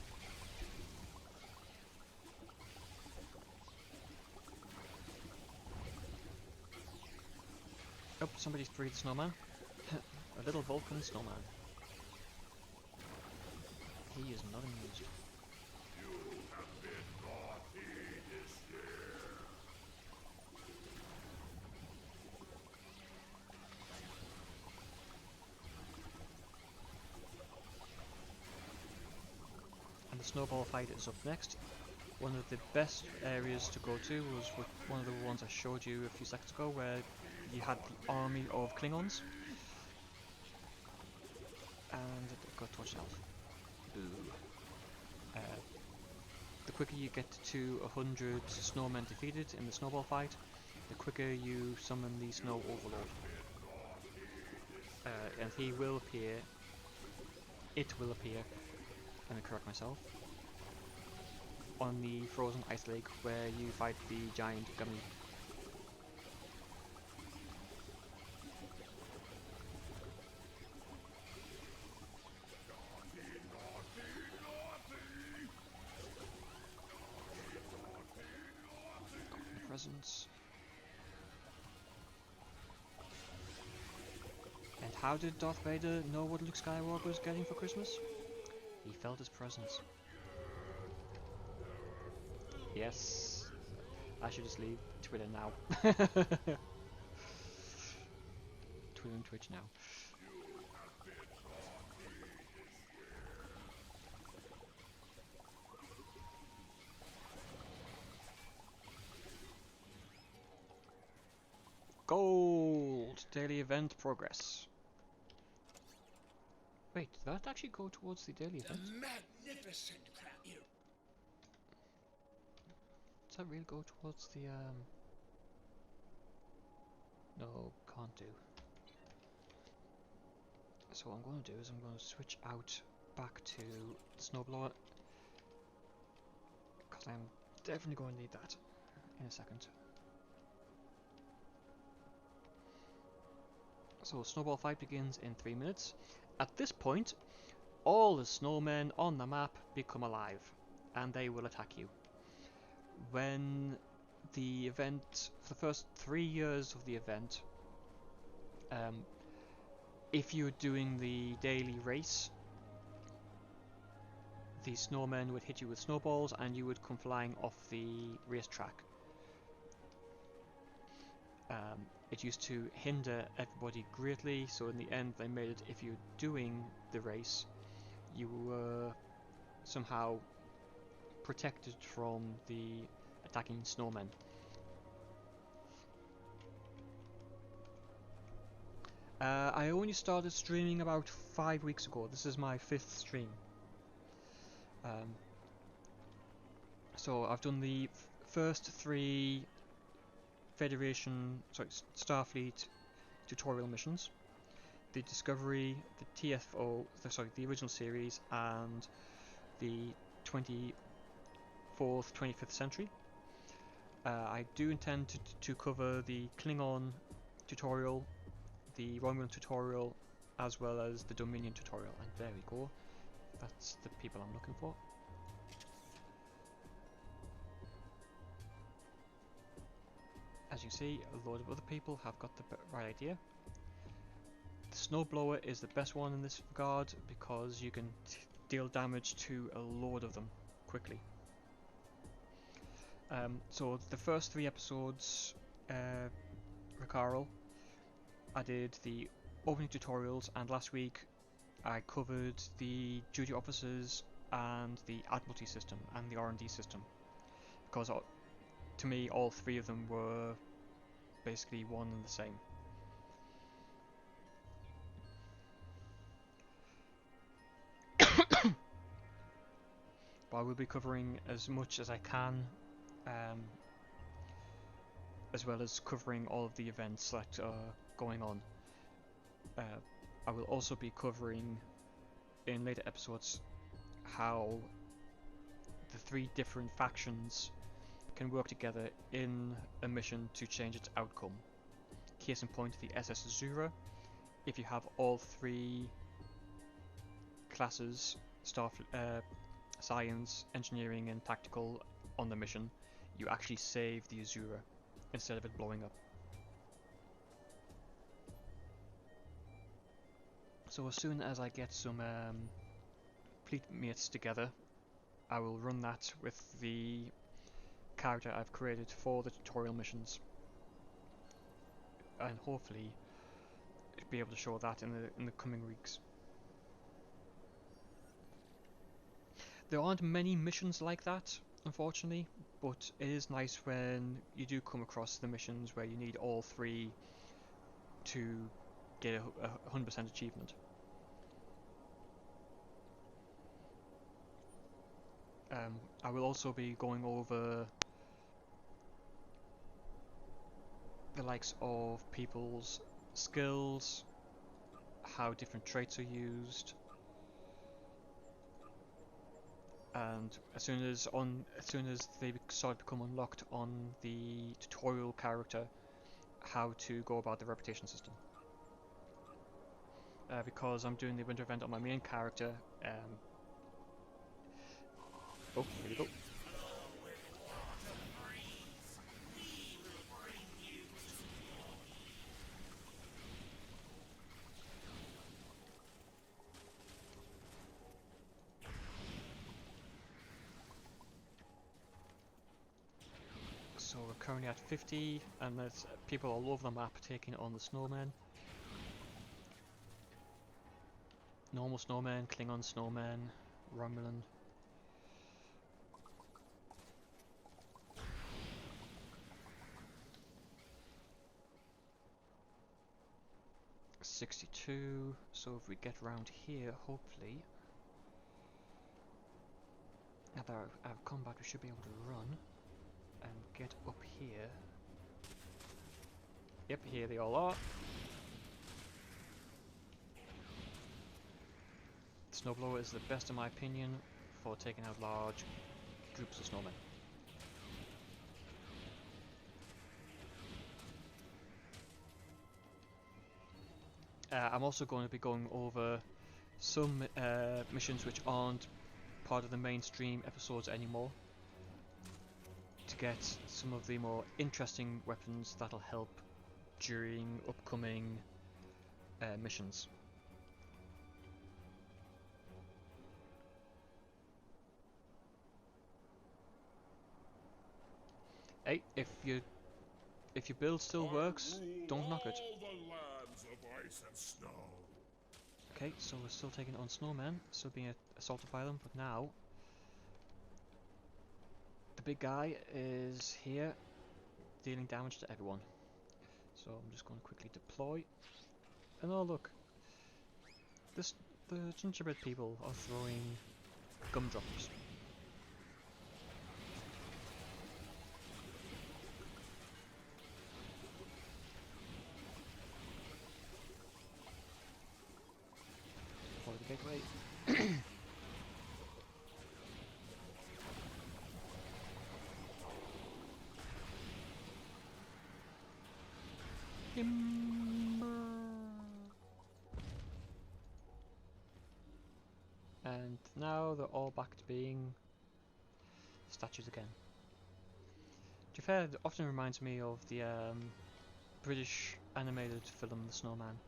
Oh, somebody's freed the snowman. A little Vulcan snowman. He is not amused. And the snowball fight is up next. One of the best areas to go to was one of the ones I showed you a few seconds ago, where you had the army of Klingons. And it got torched out. Boo. The quicker you get to 100 snowmen defeated in the snowball fight, the quicker you summon the Snow Overlord. And he will appear, it will appear, let me correct myself, on the frozen ice lake where you fight the giant gummy. Presents. And how did Darth Vader know what Luke Skywalker was getting for Christmas? He felt his presence. Yes. I should just leave Twitter now. Twitter and Twitch now. Gold! Daily event progress. Wait, did that actually go towards the daily event? Magnificent crap. Does that really go towards the, No, can't do. So what I'm going to do is I'm going to switch out back to the snowblower, because I'm definitely going to need that in a second. So snowball fight begins in 3 minutes. At this point, all the snowmen on the map become alive, and they will attack you. When the event, for the first 3 years of the event, if you're doing the daily race, the snowmen would hit you with snowballs and you would come flying off the racetrack. it used to hinder everybody greatly, so in the end they made it if you're doing the race, you were somehow protected from the attacking snowmen. I only started streaming about 5 weeks ago. This is my 5th stream. So I've done the first 3 Starfleet tutorial missions, the Discovery, the TFO, the original series, and the 24th, 25th century. I do intend to cover the Klingon tutorial, the Romulan tutorial, as well as the Dominion tutorial. And there we go. That's the people I'm looking for. As you see, a load of other people have got the right idea. The snowblower is the best one in this regard because you can deal damage to a load of them quickly. So the first 3 episodes, Ricardo, I did the opening tutorials, and last week I covered the duty officers and the Admiralty system and the R&D system, because to me all 3 of them were basically one and the same. But I will be covering as much as I can, as well as covering all of the events that are going on. I will also be covering in later episodes how the 3 different factions can work together in a mission to change its outcome. Case in point, the SS Zura. If you have all 3 classes, science, engineering and tactical on the mission, you actually save the Azura instead of it blowing up. So as soon as I get some fleet mates together, I will run that with the character I've created for the tutorial missions, and hopefully be able to show that in the coming weeks. There aren't many missions like that, unfortunately, but it is nice when you do come across the missions where you need all 3 to get a 100% achievement. I will also be going over the likes of people's skills, how different traits are used, and as soon as they start to become unlocked on the tutorial character, how to go about the reputation system. Because I'm doing the winter event on my main character, oh, here we go. So we're currently at 50, and there's people all over the map taking on the snowmen. Normal snowmen, Klingon snowmen, Romulan. .62, so if we get round here, hopefully. Now that I've come back, we should be able to run and get up here. Yep, here they all are. Snowblower is the best in my opinion for taking out large groups of snowmen. I'm also going to be going over some missions which aren't part of the mainstream episodes anymore, to get some of the more interesting weapons that'll help during upcoming missions. Hey, if you if your build still works, don't knock it. All the lands of ice and snow. Okay, so we're still taking on snowmen, still being assaulted by them, but now the big guy is here, dealing damage to everyone. So I'm just going to quickly deploy. And oh look, the gingerbread people are throwing gumdrops. For the gateway. And now they're all back to being statues again. To be fair, it often reminds me of the British animated film The Snowman.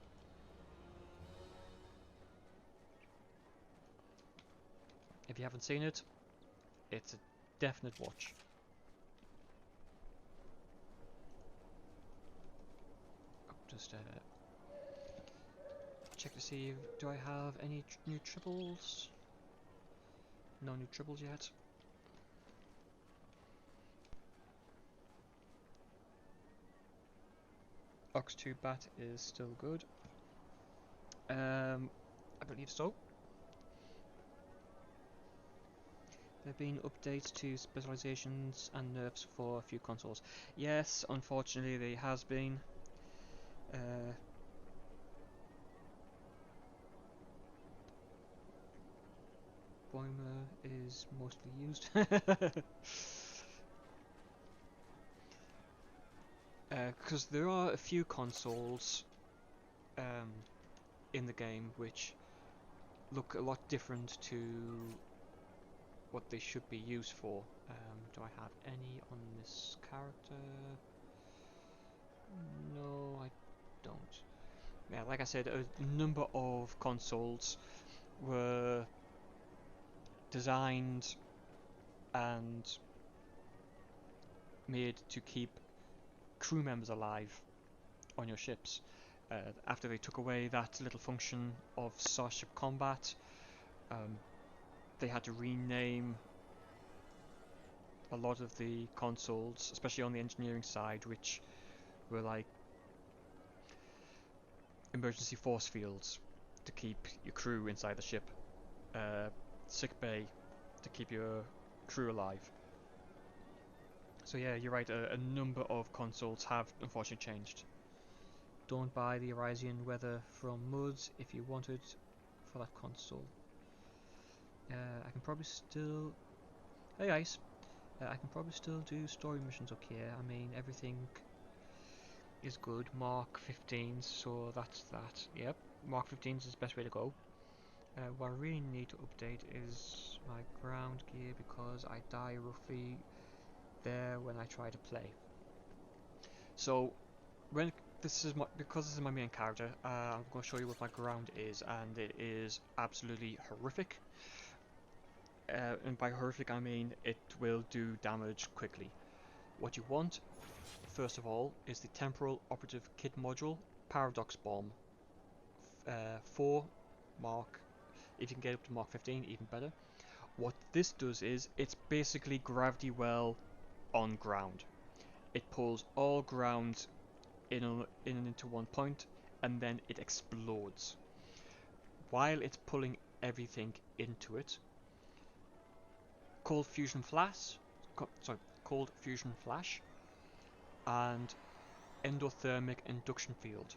If you haven't seen it, it's a definite watch. Just check to see, do I have any new triples? No new triples yet. Ox2 bat is still good. I believe so. There have been updates to specializations and nerfs for a few consoles. Yes, unfortunately there has been. Boimer is mostly used. Because there are a few consoles in the game which look a lot different to what they should be used for. Do I have any on this character? No, I don't. Yeah, like I said, a number of consoles were designed and made to keep crew members alive on your ships. After they took away that little function of starship combat, they had to rename a lot of the consoles, especially on the engineering side, which were like emergency force fields to keep your crew inside the ship, sick bay to keep your crew alive. So yeah, you're right, a number of consoles have unfortunately changed. Don't buy the Arisian weather from Muds if you wanted for that console. I can probably still... Hey guys! I can probably still do story missions okay. I mean, everything is good. Mark 15s, so that's that. Yep, Mark 15s is the best way to go. What I really need to update is my ground gear because I die roughly there when I try to play. So, when because this is my main character, I'm going to show you what my ground is, and it is absolutely horrific. And by horrific I mean it will do damage quickly. What you want, first of all, is the Temporal Operative Kit Module Paradox Bomb. 4 Mark, if you can get up to Mark 15, even better. What this does is, it's basically gravity well on ground. It pulls all ground in and into one point, and then it explodes. While it's pulling everything into it, Cold Fusion Flash, and Endothermic Induction Field.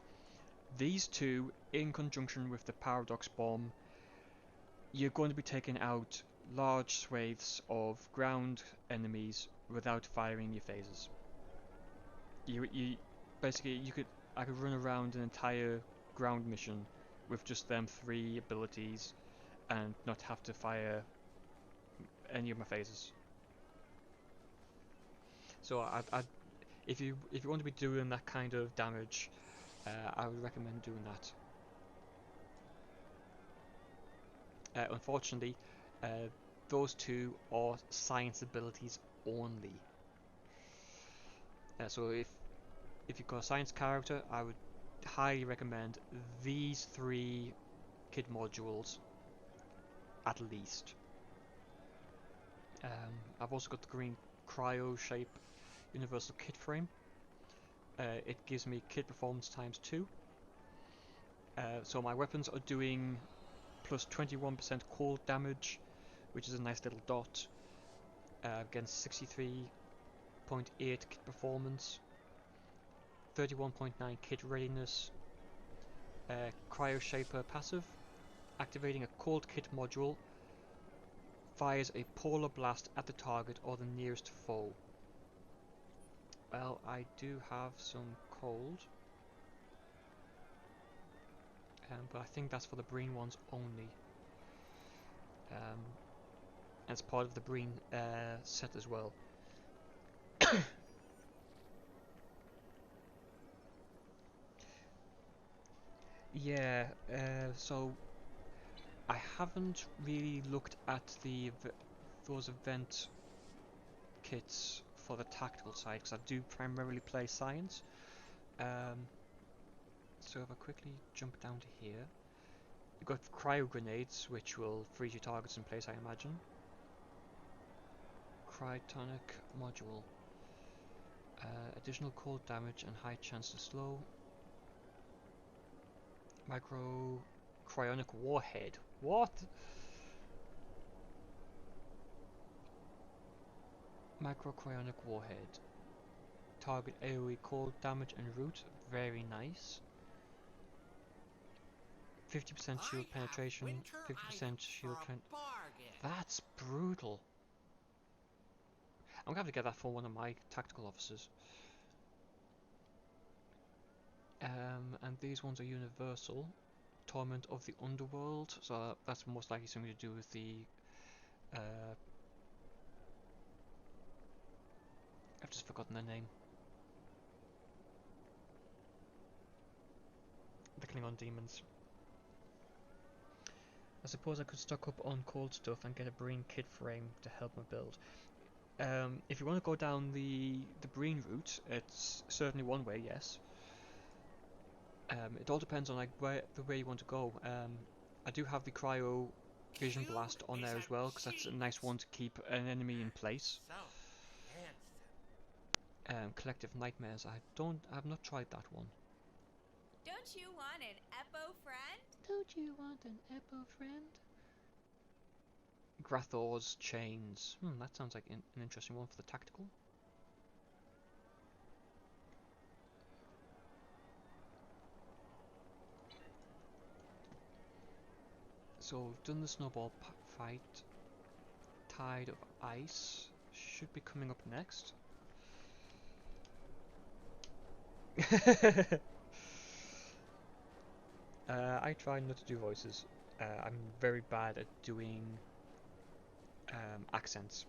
These two, in conjunction with the Paradox Bomb, you're going to be taking out large swathes of ground enemies without firing your phasers. I could run around an entire ground mission with just them 3 abilities and not have to fire any of my phasers. So if you want to be doing that kind of damage, I would recommend doing that. Unfortunately, those two are science abilities only. So if you've got a science character, I would highly recommend these 3 kit modules at least. I've also got the green cryo shape universal kit frame. It gives me kit performance times 2. So my weapons are doing plus 21% cold damage, which is a nice little dot, against 63.8 kit performance, 31.9 kit readiness, cryo shaper passive, activating a cold kit module, fires a polar blast at the target or the nearest foe. Well, I do have some cold, but I think that's for the Breen ones only. As part of the Breen set as well. Yeah, so I haven't really looked at those event kits for the tactical side because I do primarily play science. So if I quickly jump down to here, you've got cryo grenades, which will freeze your targets in place, I imagine. Cryotonic module. Additional cold damage and high chance to slow. Micro cryonic warhead. What? Micro cryonic warhead. Target AoE cold damage and root. Very nice. 50% shield penetration. 50% shield That's brutal. I'm gonna have to get that for one of my tactical officers. And these ones are universal. Torment of the Underworld, so that's most likely something to do with the I've just forgotten their name. The Klingon demons. I suppose I could stock up on cold stuff and get a Breen kit frame to help my build. If you want to go down the Breen route, it's certainly one way, yes. It all depends on like the way you want to go. I do have the cryo vision blast on there as well because that's a nice one to keep an enemy in place. Collective nightmares. I've not tried that one. Don't you want an Eppo friend? Don't you want an Eppo friend? Grathor's chains. That sounds like an interesting one for the tactical. So we've done the snowball fight. Tide of Ice should be coming up next. I try not to do voices. I'm very bad at doing accents.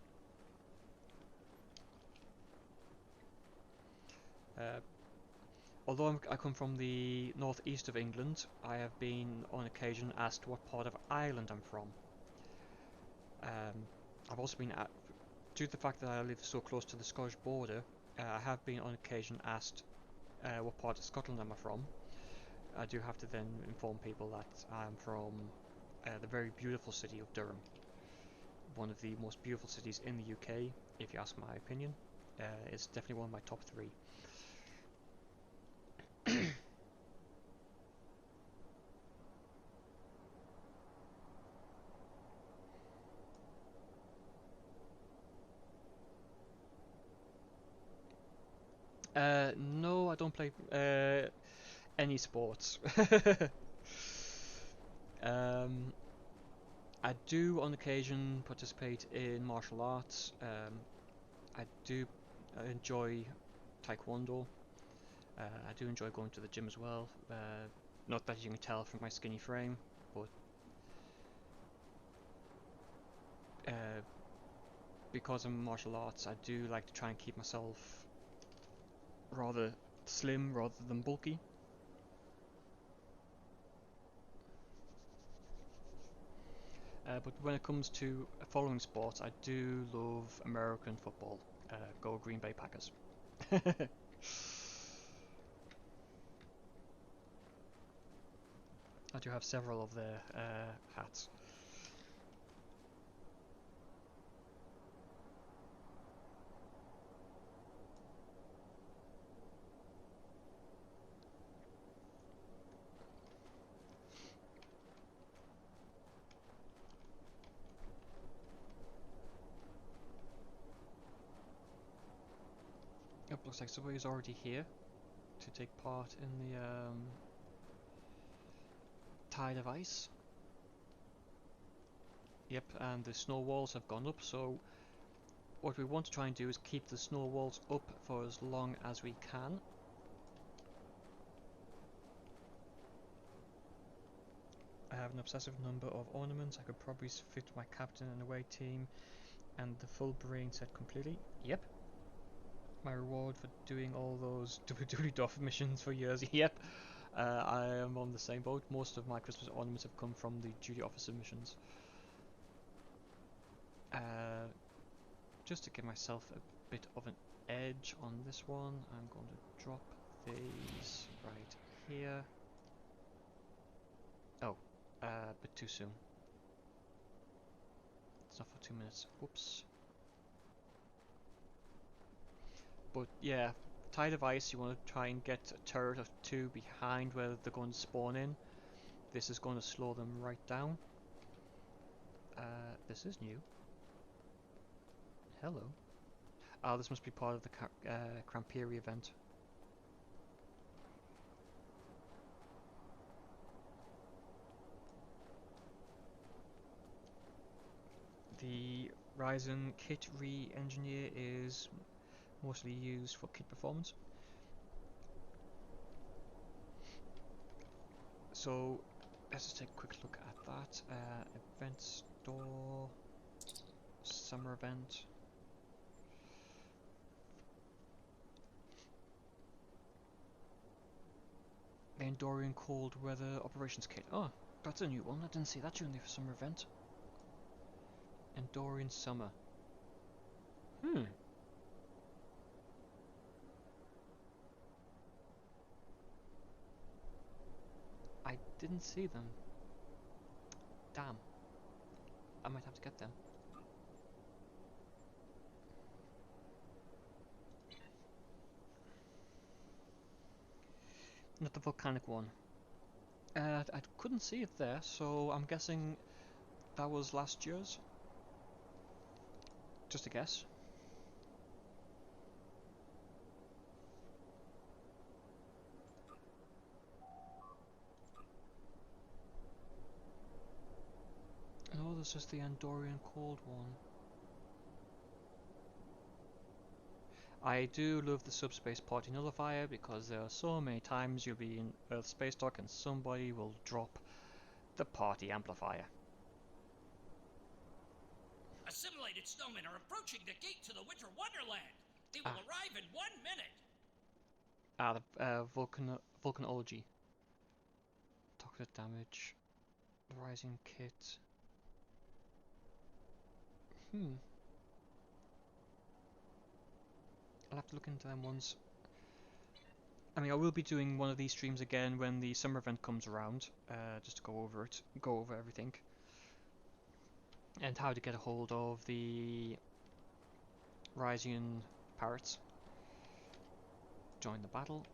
Although I come from the northeast of England, I have been on occasion asked what part of Ireland I'm from. I've also been, due to the fact that I live so close to the Scottish border, I have been on occasion asked what part of Scotland I'm from. I do have to then inform people that I'm from the very beautiful city of Durham. One of the most beautiful cities in the UK, if you ask my opinion. It's definitely one of my top 3. No, I don't play any sports. I do on occasion participate in martial arts. I do enjoy taekwondo. I do enjoy going to the gym as well. Not that you can tell from my skinny frame, but because I'm martial arts, I do like to try and keep myself rather slim rather than bulky. But when it comes to following sports, I do love American football. Go Green Bay Packers. I do have several of their hats. Yep, looks like somebody's already here to take part in the tide of ice. Yep, and the snow walls have gone up, so what we want to try and do is keep the snow walls up for as long as we can. I have an obsessive number of ornaments. I could probably fit my captain and away team and the full brain set completely. Yep. My reward for doing all those doofy missions for years. Yep. I am on the same boat. Most of my Christmas ornaments have come from the duty officer missions. Just to give myself a bit of an edge on this one, I'm going to drop these right here. Oh, a bit too soon. It's not for 2 minutes. Whoops. But yeah, tide of ice, you want to try and get a turret or two behind where they're going to spawn in. This is going to slow them right down. This is new. Hello. Ah, this must be part of the Crampiri event. The Ryzen kit re-engineer is mostly used for kit performance. So let's just take a quick look at that. Event store, summer event. The Andorian Cold Weather Operations Kit. Oh, that's a new one. I didn't see that during the summer event. Andorian Summer. I didn't see them. Damn. I might have to get them. Not the volcanic one. I couldn't see it there, so I'm guessing that was last year's. Just a guess. No, this is the Andorian Cold one. I do love the subspace party nullifier because there are so many times you'll be in Earth space dock and somebody will drop the party amplifier. Assimilated snowmen are approaching the gate to the Winter Wonderland. They will arrive in 1 minute. The volcanology. Toxic damage. Rising kit. I'll have to look into them ones. I mean, I will be doing one of these streams again when the summer event comes around, just to go over everything, and how to get a hold of the Rysian parrots. Join the battle.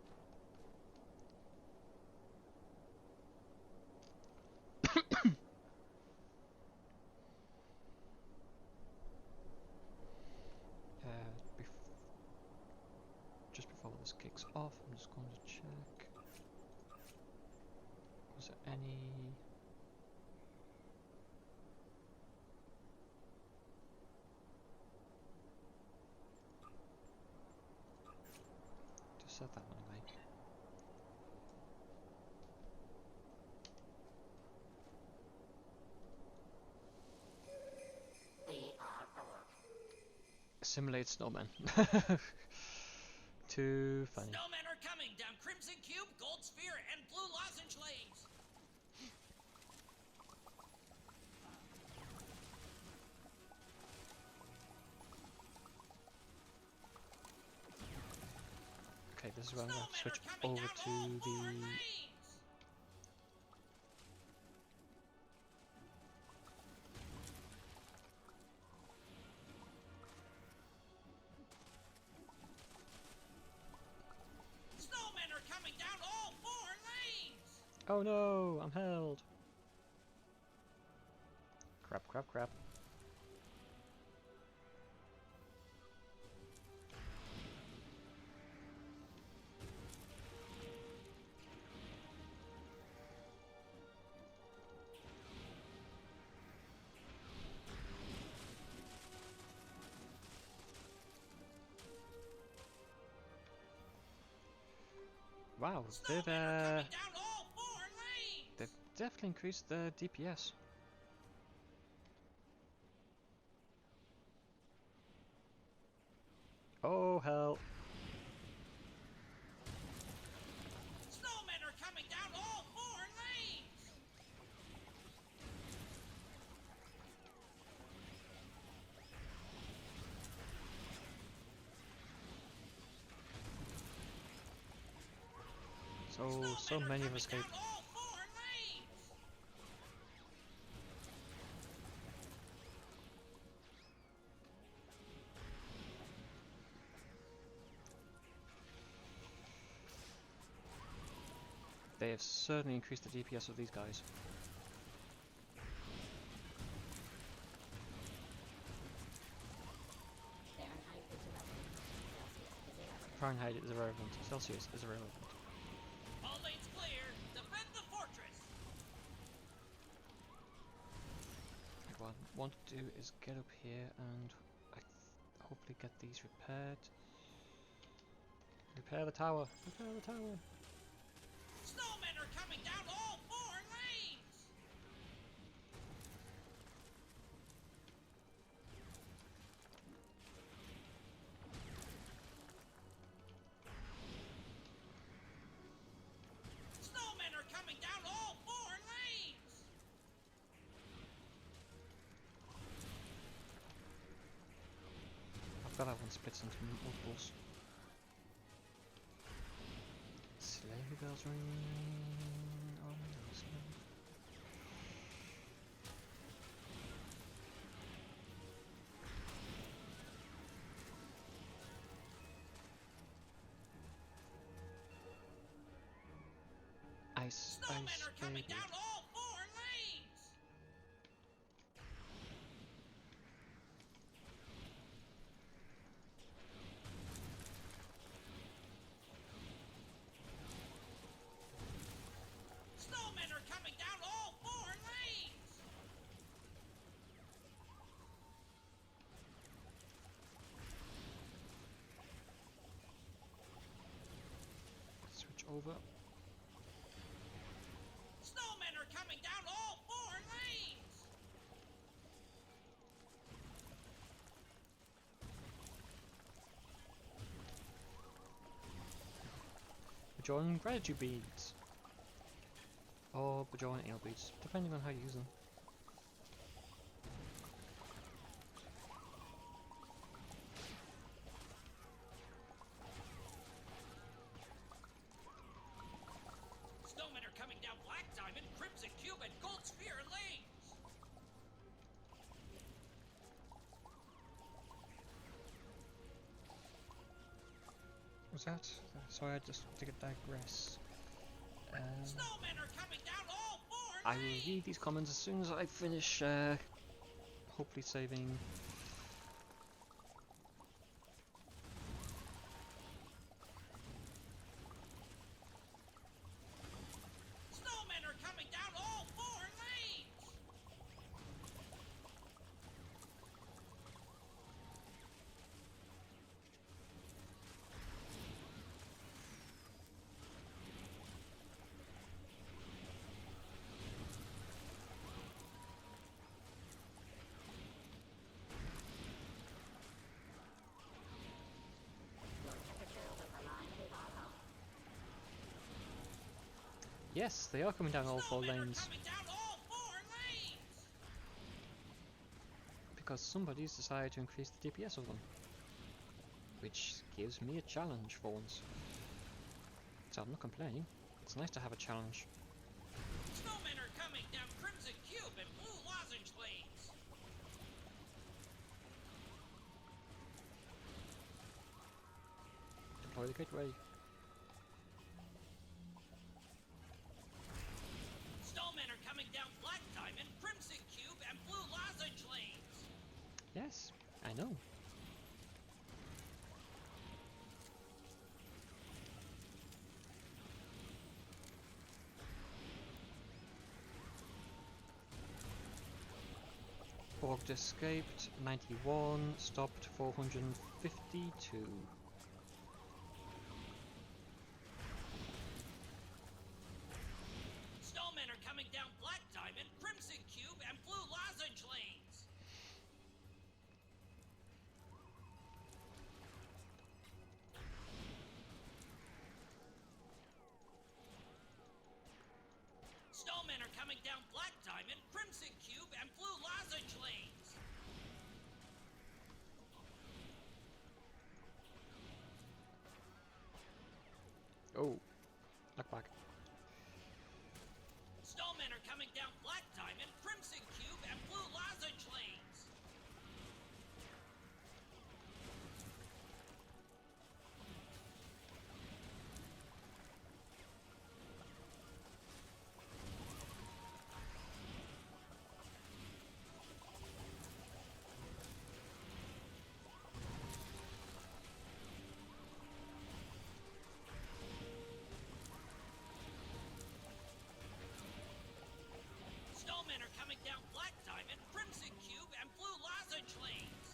Just before this kicks off, I'm just going to check. Was there any... Just set that one away. Simulate snowmen. Too funny. Snowmen are coming down Crimson Cube, Gold Sphere, and Blue Lozenge lanes. Okay, this is where I'm going to switch over to the Oh no, I'm held. Crap, crap, crap. Wow, Snowmen are coming down all 4 lanes! they've definitely increased the DPS. Oh hell. Snowmen are coming down all 4 lanes! So Snowmen are many of coming us down escaped. all 4 lanes! They have certainly increased the DPS of these guys. Fahrenheit is irrelevant. Celsius is irrelevant. All lanes clear! Defend the fortress! What I want to do is get up here and hopefully get these repaired. Repair the tower! Repair the tower! Snowmen are coming down all 4 lanes! Snowmen are coming down all 4 lanes! I've got that one splits into multiples. Sleigh bells ring on the sleigh. Ice, Snowmen ice, are coming baby. down all 4 lanes! Snowmen are coming down all 4 lanes! Switch over. Snowmen are coming down all 4 lanes! Bajoran gratitude beads. Or Bajoran ale beads, depending on how you use them. Snowmen are coming down Black Diamond, Crimson Cube, and Gold Sphere lanes! Was that? Sorry, I just to digress. Snowmen are coming down all 4 I will lanes! read these comments as soon as I finish, hopefully saving. Snowmen are coming down all 4 lanes! Yes, they are coming down all 4 Snowmen are lanes. coming down all 4 lanes! Because somebody's decided to increase the DPS of them. Which gives me a challenge for once. So I'm not complaining. It's nice to have a challenge. Snowmen are coming down Crimson Cube and Blue Lozenge lanes! Deploy the gateway. I know. Borg escaped 91, stopped 452. Snowmen are coming down Black Diamond, Crimson Cube, and Blue Lozenge lanes. Snowmen are coming down Black Diamond, Crimson Cube, and Blue Lozenge lanes. Oh, knock back. Snowmen are coming down Black Diamond, Crimson Cube, and Blue Lozenge lanes. Snowmen are coming down Black Diamond, Crimson Cube, and Blue Lozenge lanes.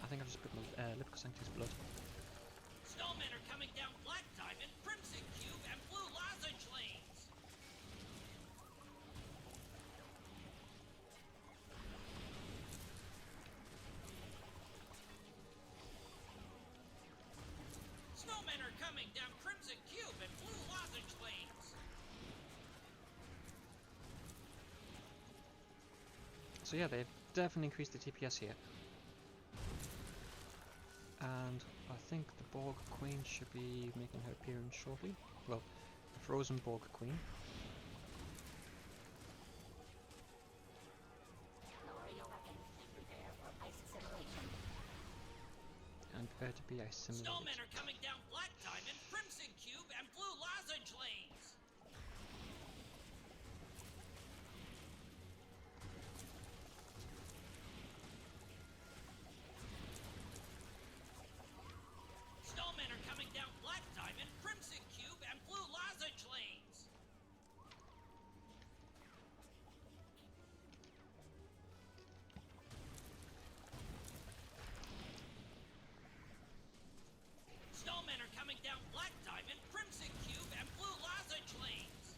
I think I just put my lip because I taste blood. Snowmen are coming down Black Diamond, Crimson Cube, and Blue Lozenge lanes. Snowmen are coming down Crimson Cube and Blue Lozenge lanes. So yeah, they've definitely increased the TPS here. And I think the Borg Queen should be making her appearance shortly. Well, the Frozen Borg Queen. And prepare to be assimilated. Snowmen are coming down Black Diamond, Crimson Cube, and Blue Lozenge lanes. Snowmen are coming down Black Diamond, Crimson Cube, and Blue Lozenge lanes. Snowmen are coming down Black Diamond, Crimson Cube, and Blue Lozenge lanes.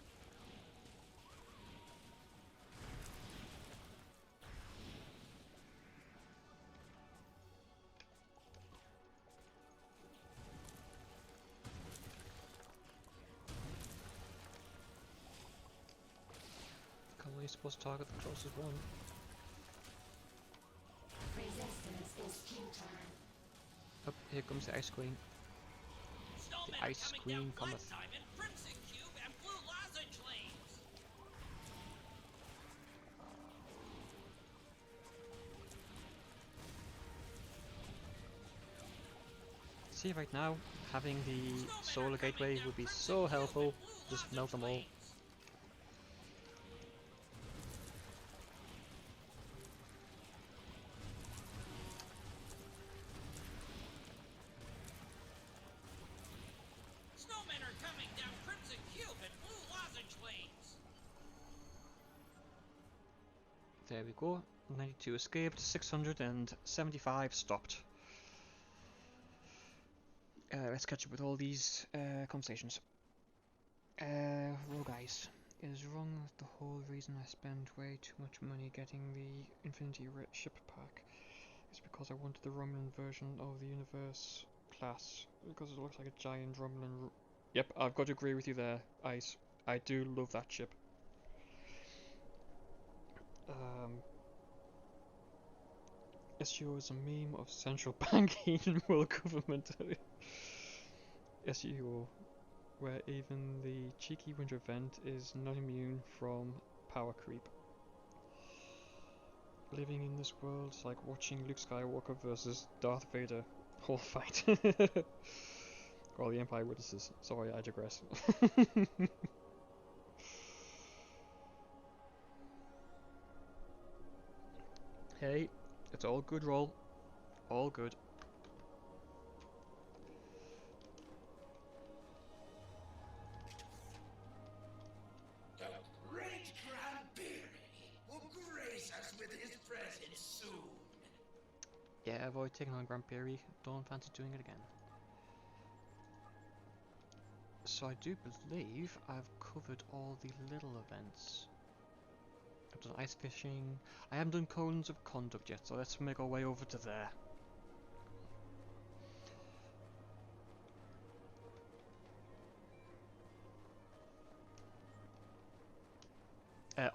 Can't really supposed to target the closest one. Resistance is futile. Oh, here comes the Ice Queen. Snowmen The Ice are coming Queen down Black cometh. Diamond, Crimson Cube, and Blue Lozenge lanes. See, right now, having the Solar Gateway would be so helpful. Just melt them all. Snowmen are coming down Crimson Cube and Blue Lozenge lanes. There we go. 92 escaped, 675 stopped. Let's catch up with all these conversations. Rogue Eyes. It is wrong that the whole reason I spent way too much money getting the Infinity ship pack is because I wanted the Romulan version of the Universe class, because it looks like a giant Romulan. Yep, I've got to agree with you there, Ice. I do love that ship. SEO is a meme of central banking and world government. SEO, where even the cheeky winter event is not immune from power creep. Living in this world is like watching Luke Skywalker versus Darth Vader whole fight. Or the Empire Witnesses. Sorry, I digress. Hey, it's all good, roll. All good. The great Cranberry will grace us with his presence soon. Yeah, avoid taking on Grand Prix. Don't fancy doing it again. So I do believe I've covered all the little events. I've done ice fishing. I haven't done cones of conduct yet, so let's make our way over to there.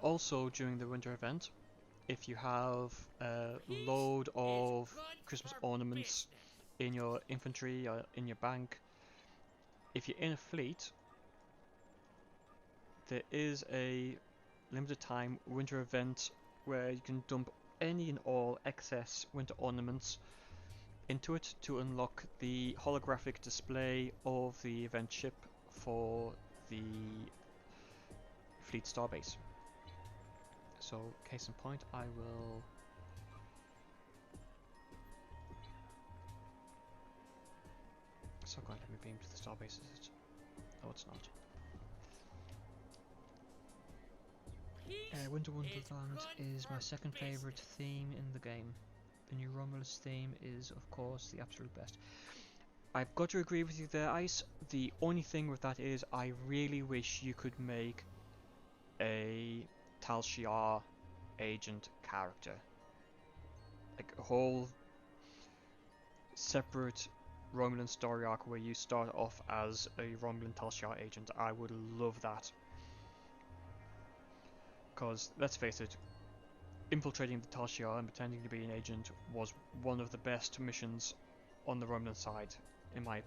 Also, during the winter event, if you have a load of Christmas ornaments in your infantry or in your bank, if you're in a fleet, there is a limited time winter event where you can dump any and all excess winter ornaments into it to unlock the holographic display of the event ship for the fleet starbase. So, case in point, I will. It's not going to let me beam to the starbase, is it? No, it's not. Winter Wonderland is my second favourite theme in the game. The new Romulus theme is, of course, the absolute best. I've got to agree with you there, Ice. The only thing with that is I really wish you could make a Tal Shiar agent character. Like a whole separate Romulan story arc where you start off as a Romulan Tal Shiar agent. I would love that. Because, let's face it, infiltrating the Tal Shiar and pretending to be an agent was one of the best missions on the Romulan side, in my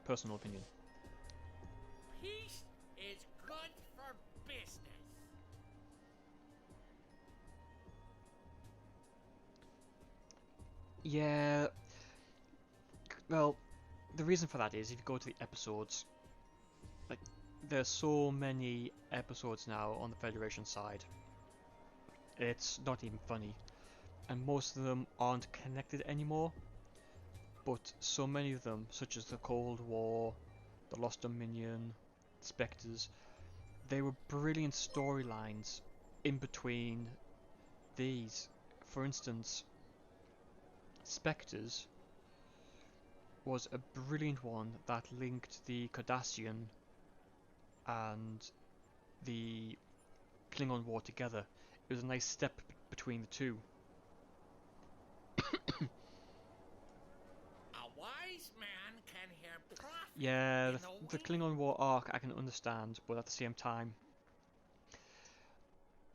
personal opinion. Peace is good for business. Yeah, well, the reason for that is if you go to the episodes, like, there's so many episodes now on the Federation side, it's not even funny. And most of them aren't connected anymore, but so many of them, such as the Cold War, the Lost Dominion, Spectres, they were brilliant storylines in between these. For instance, Spectres was a brilliant one that linked the Cardassian and the Klingon War together. It was a nice step between the two. A wise man can hear profit. Yeah, the Klingon War arc I can understand, but at the same time,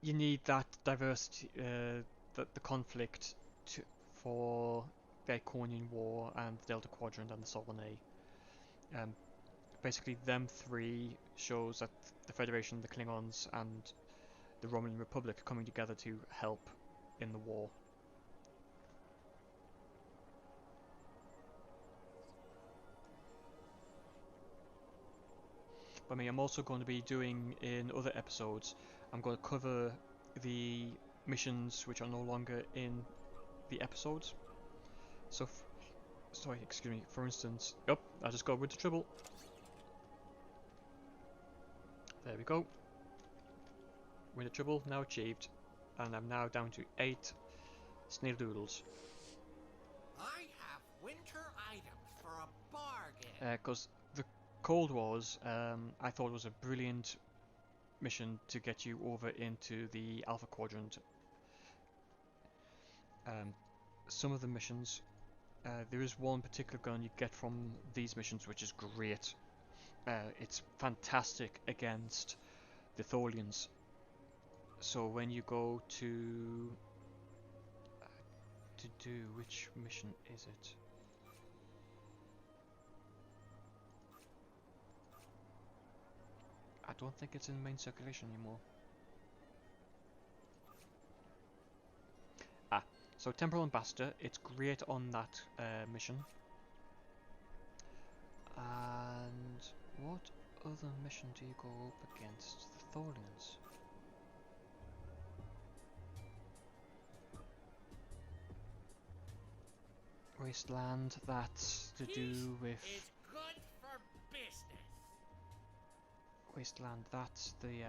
you need that diversity, the conflict for the Iconian War and the Delta Quadrant and the Solanae. Basically, them three shows that the Federation, the Klingons, and the Romulan Republic coming together to help in the war. But I mean, I'm also going to be doing in other episodes, I'm going to cover the missions which are no longer in the episodes. So, sorry, excuse me, for instance, I just got into trouble. There we go. Winter trouble now achieved, and I'm now down to 8 snail doodles. I have winter items for a bargain. Because the Cold Wars, I thought was a brilliant mission to get you over into the Alpha Quadrant. Some of the missions, there is one particular gun you get from these missions which is great. It's fantastic against the Tholians. So when you go to do, which mission is it? I don't think it's in main circulation anymore. So Temporal Ambassador, it's great on that mission. And what other mission do you go up against the Tholians? Wasteland, that's to do with... Is good for business. Wasteland, that's the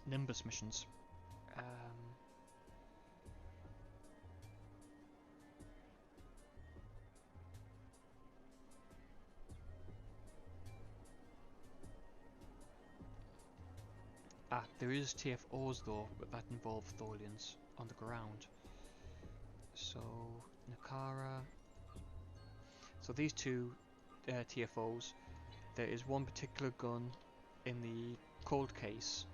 Nimbus missions. There is TFOs though, but that involve Tholians on the ground. So, Nakara. So these two TFOs, there is one particular gun in the Cold Case,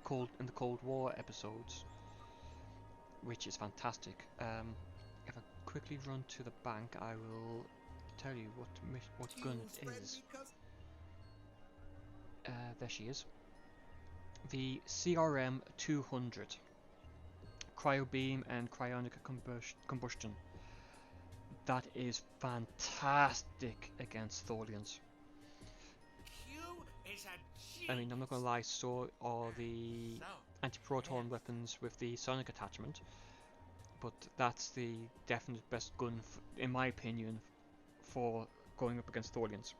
in the Cold War episodes, which is fantastic. If I quickly run to the bank, I will tell you what gun it is. There she is. The CRM 200. Cryo beam and cryonic combustion. That is fantastic against Tholians. Q is a G. I mean, I'm not gonna lie, so are the anti-proton weapons with the sonic attachment, but that's the definite best gun, in my opinion, for going up against Tholians.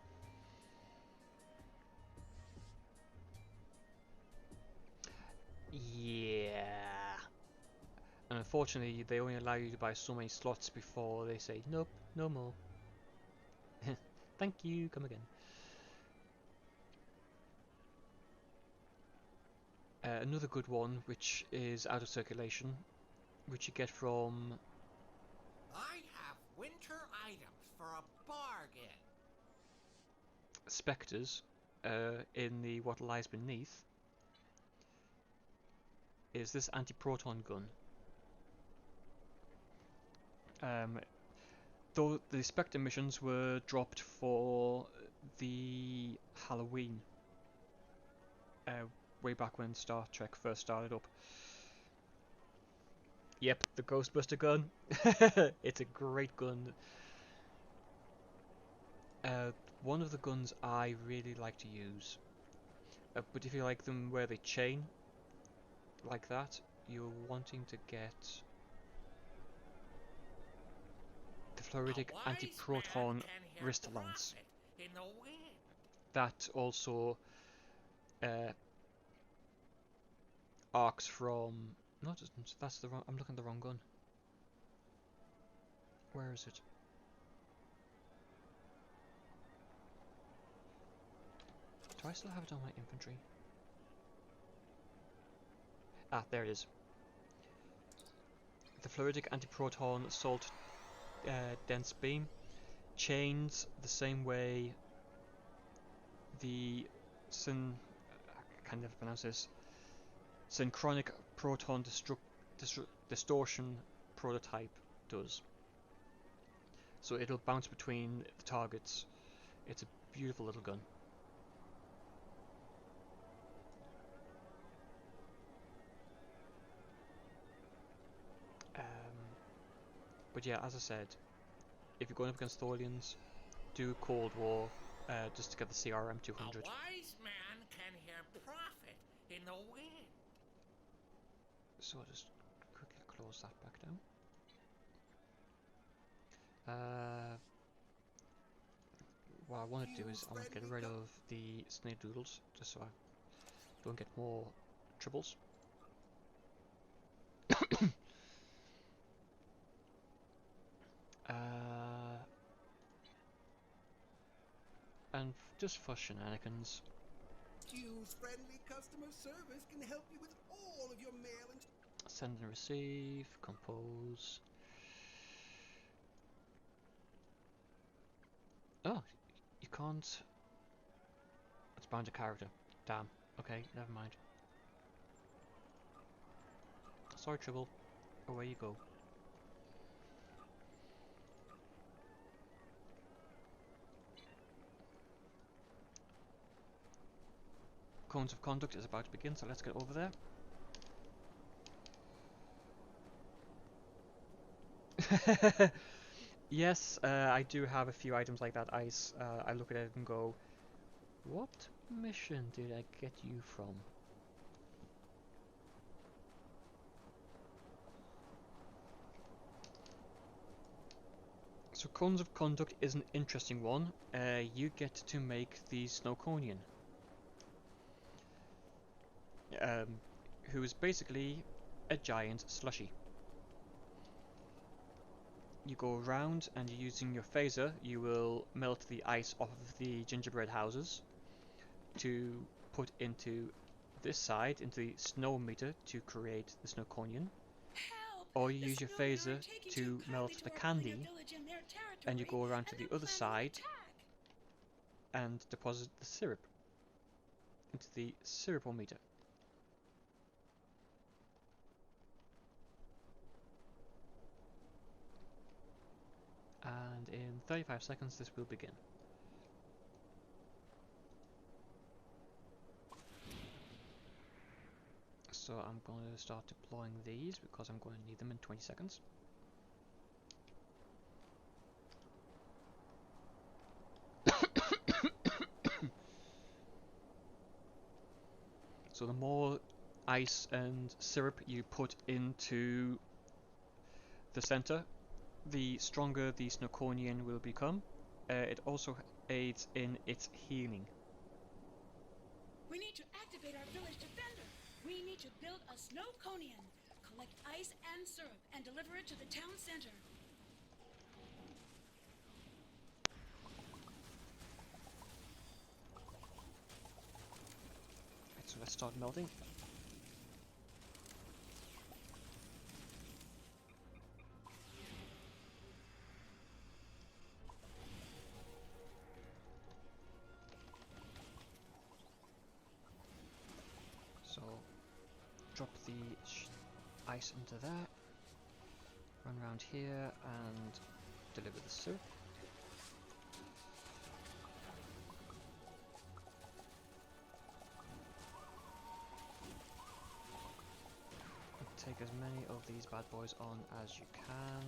Yeah. And unfortunately, they only allow you to buy so many slots before they say, nope, no more. Thank you, come again. Another good one, which is out of circulation, which you get from... I have winter items for a bargain. Spectres, in the What Lies Beneath, is this anti-proton gun. Though the Spectre missions were dropped for the Halloween, way back when Star Trek first started up. Yep, the Ghostbuster gun. It's a great gun. One of the guns I really like to use, but if you like them where they chain, like that, you're wanting to get the fluoridic anti-proton wrist lance. That also arcs from... No, it doesn't. That's the wrong... I'm looking at the wrong gun. Where is it? Do I still have it on my infantry? Ah, there it is. The fluoridic anti-proton salt dense beam chains the same way the I can never pronounce this. Synchronic proton distortion prototype does. So it'll bounce between the targets. It's a beautiful little gun. But yeah, as I said, if you're going up against Tholians, do Cold War just to get the CRM 200. A wise man can hear profit in the wind. So I'll just quickly close that back down. What I want to do is I want to get rid of the Snakedoodles, just so I don't get more tribbles. And just for shenanigans. Q's friendly customer service can help you with all of your mail and... Send and receive, compose. Oh, you can't... It's bound to character. Damn. Okay, never mind. Sorry, Tribble. Away you go. Cones of conduct is about to begin, so let's get over there. Yes, I do have a few items like that, Ice. I look at it and go, what mission did I get you from? So cones of conduct is an interesting one. You get to make the Snowconian, who is basically a giant slushy. You go around and using your phaser, you will melt the ice off of the gingerbread houses to put into this side, into the snow meter, to create the Snowconian. Help! Or you The use your snowmen are phaser taking to too melt kindly to the our candy, William village and their territory, and you go around to and the they're other planning an side attack. and deposit the syrup into the syrupometer. And in 35 seconds this will begin. So I'm going to start deploying these because I'm going to need them in 20 seconds. So the more ice and syrup you put into the center, the stronger the Snowconian will become. It also aids in its healing. We need to activate our village defender. We need to build a Snowconian, collect ice and syrup, and deliver it to the town center. Right, so let's start melting. So drop the ice into there, run around here and deliver the syrup. Take as many of these bad boys on as you can.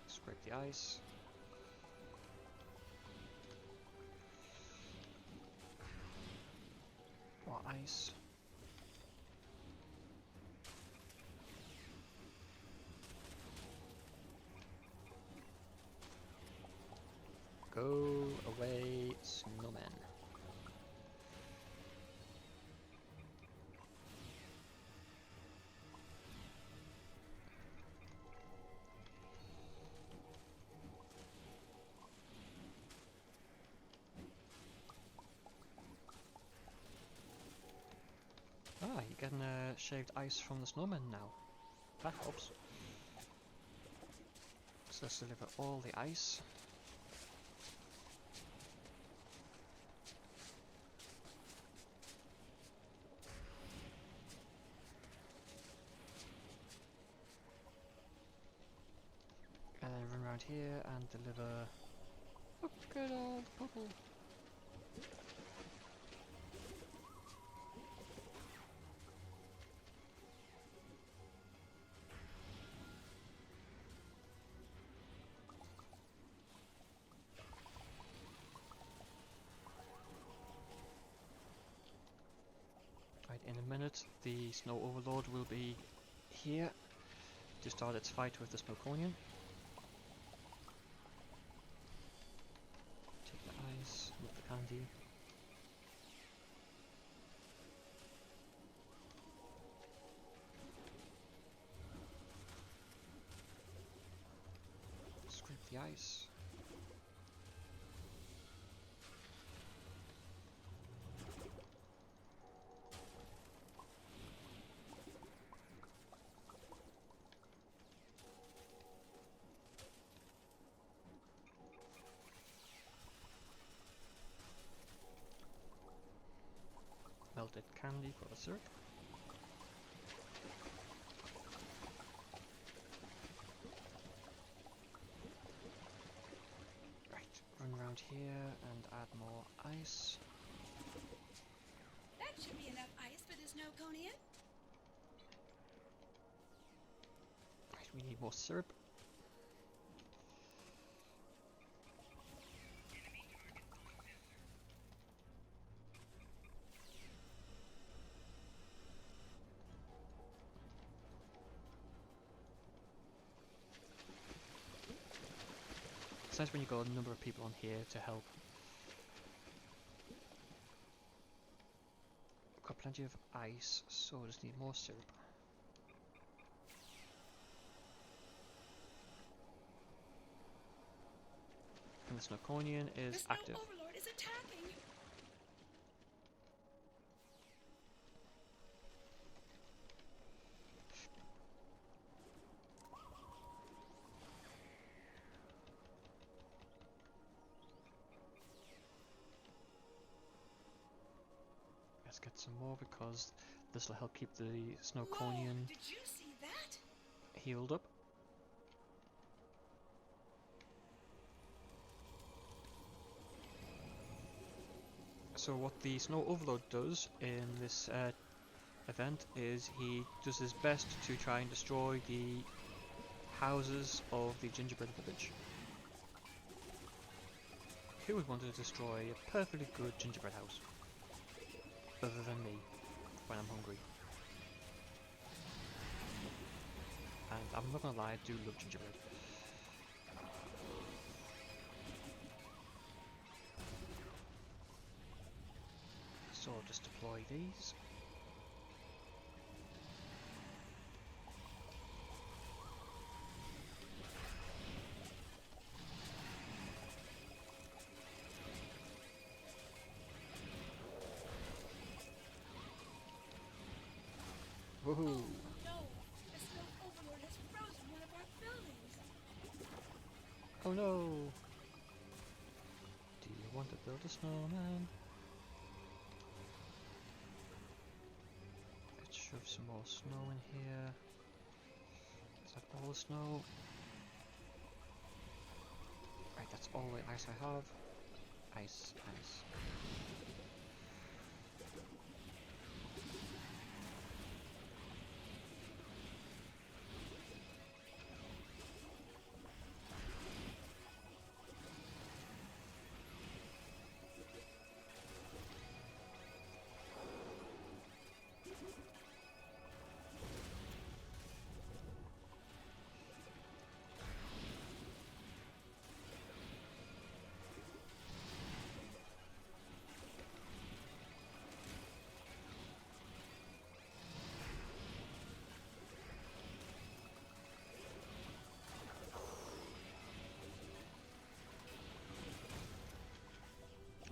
Scrape the ice. More ice. Go away, snowman. Ah, you're getting shaved ice from the snowman now. That helps. So let's deliver all the ice. And then run around here and deliver. Look at all the purple. Right, in a minute the Snow Overlord will be here to start its fight with the Snowconian. Take the ice, move the candy. Scrape the ice. Melted candy for the syrup. Right, run around here and add more ice. That should be enough ice for the Snowconian. Right, we need more syrup. It's nice when you got a number of people on here to help. Got plenty of ice, so I just need more syrup. And the Snowconian is The Snow active. Overlord is attacking. Let's get some more because this will help keep the Whoa, Snowconian did you see that? healed up. So what the Snow Overlord does in this event is he does his best to try and destroy the houses of the gingerbread village. Who would want to destroy a perfectly good gingerbread house? Other than me, when I'm hungry. And I'm not gonna lie, I do love gingerbread. So I'll just deploy these. Woohoo! No, the Snow Overlord has frozen one of our buildings. Oh no! Do you want to build a snowman? Let's shove some more snow in here. Is that all the snow? Right, that's all the ice I have. Ice, ice.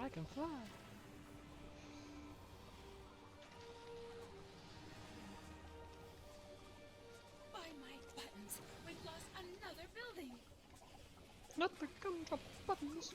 I can fly! By my buttons, we've lost another building. Not the gumdrop buttons!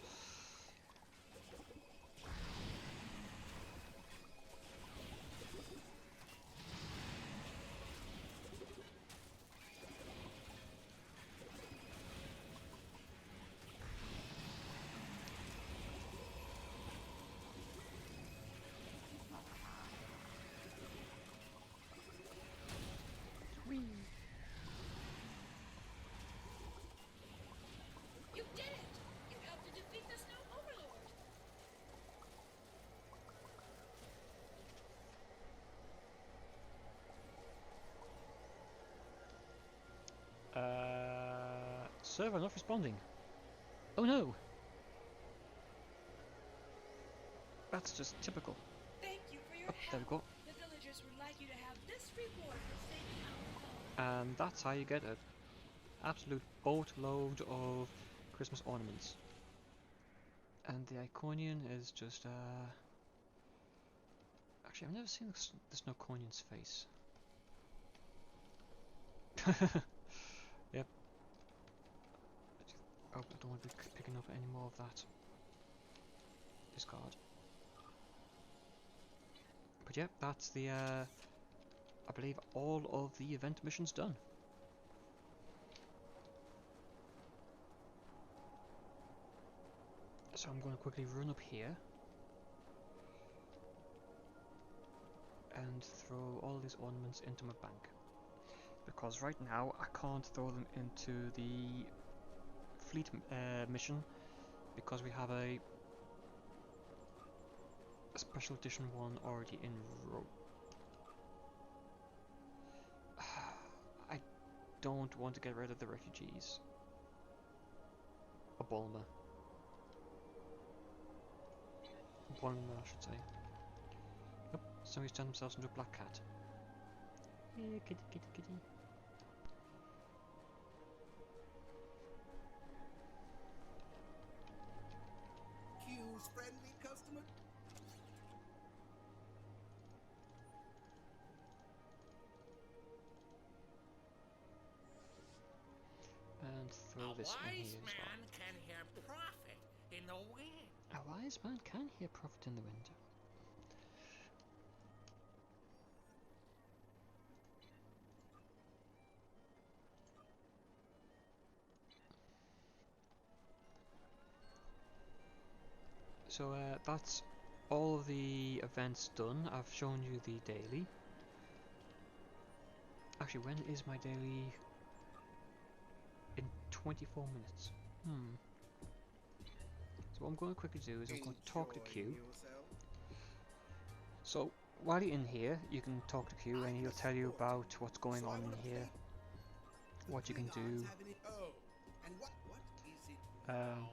Whee! You did it! You helped to defeat the Snow Overlord. Server not responding. Oh no! That's just typical. Thank you for your Oh, there help. we go. The villagers would like you to have this reward for saving our home. And that's how you get an absolute boatload of Christmas ornaments. And the Iconian is just actually, I've never seen the Snowconian's face. Yep. Oh, I don't want to be picking up any more of that. Discard. But yep, that's the I believe all of the event missions done. So I'm going to quickly run up here and throw all these ornaments into my bank. Because right now I can't throw them into the fleet mission because we have a special edition one already in row. I don't want to get rid of the refugees. A Bulma. Bulma, I should say. Yep, somebody's turned themselves into a black cat. Yeah, kitty, kitty, kitty. Q's friendly customer? And throw this in here wise as well. man can hear profit in the wind. A wise man can hear profit in the wind. So that's all of the events done. I've shown you the daily. Actually, when is my daily? In 24 minutes. So what I'm going to quickly do is I'm going to talk to Q. Enjoying yourself? So while you're in here, you can talk to Q and he'll tell you about what's going on in here, what you can do. Oh, and what is it now?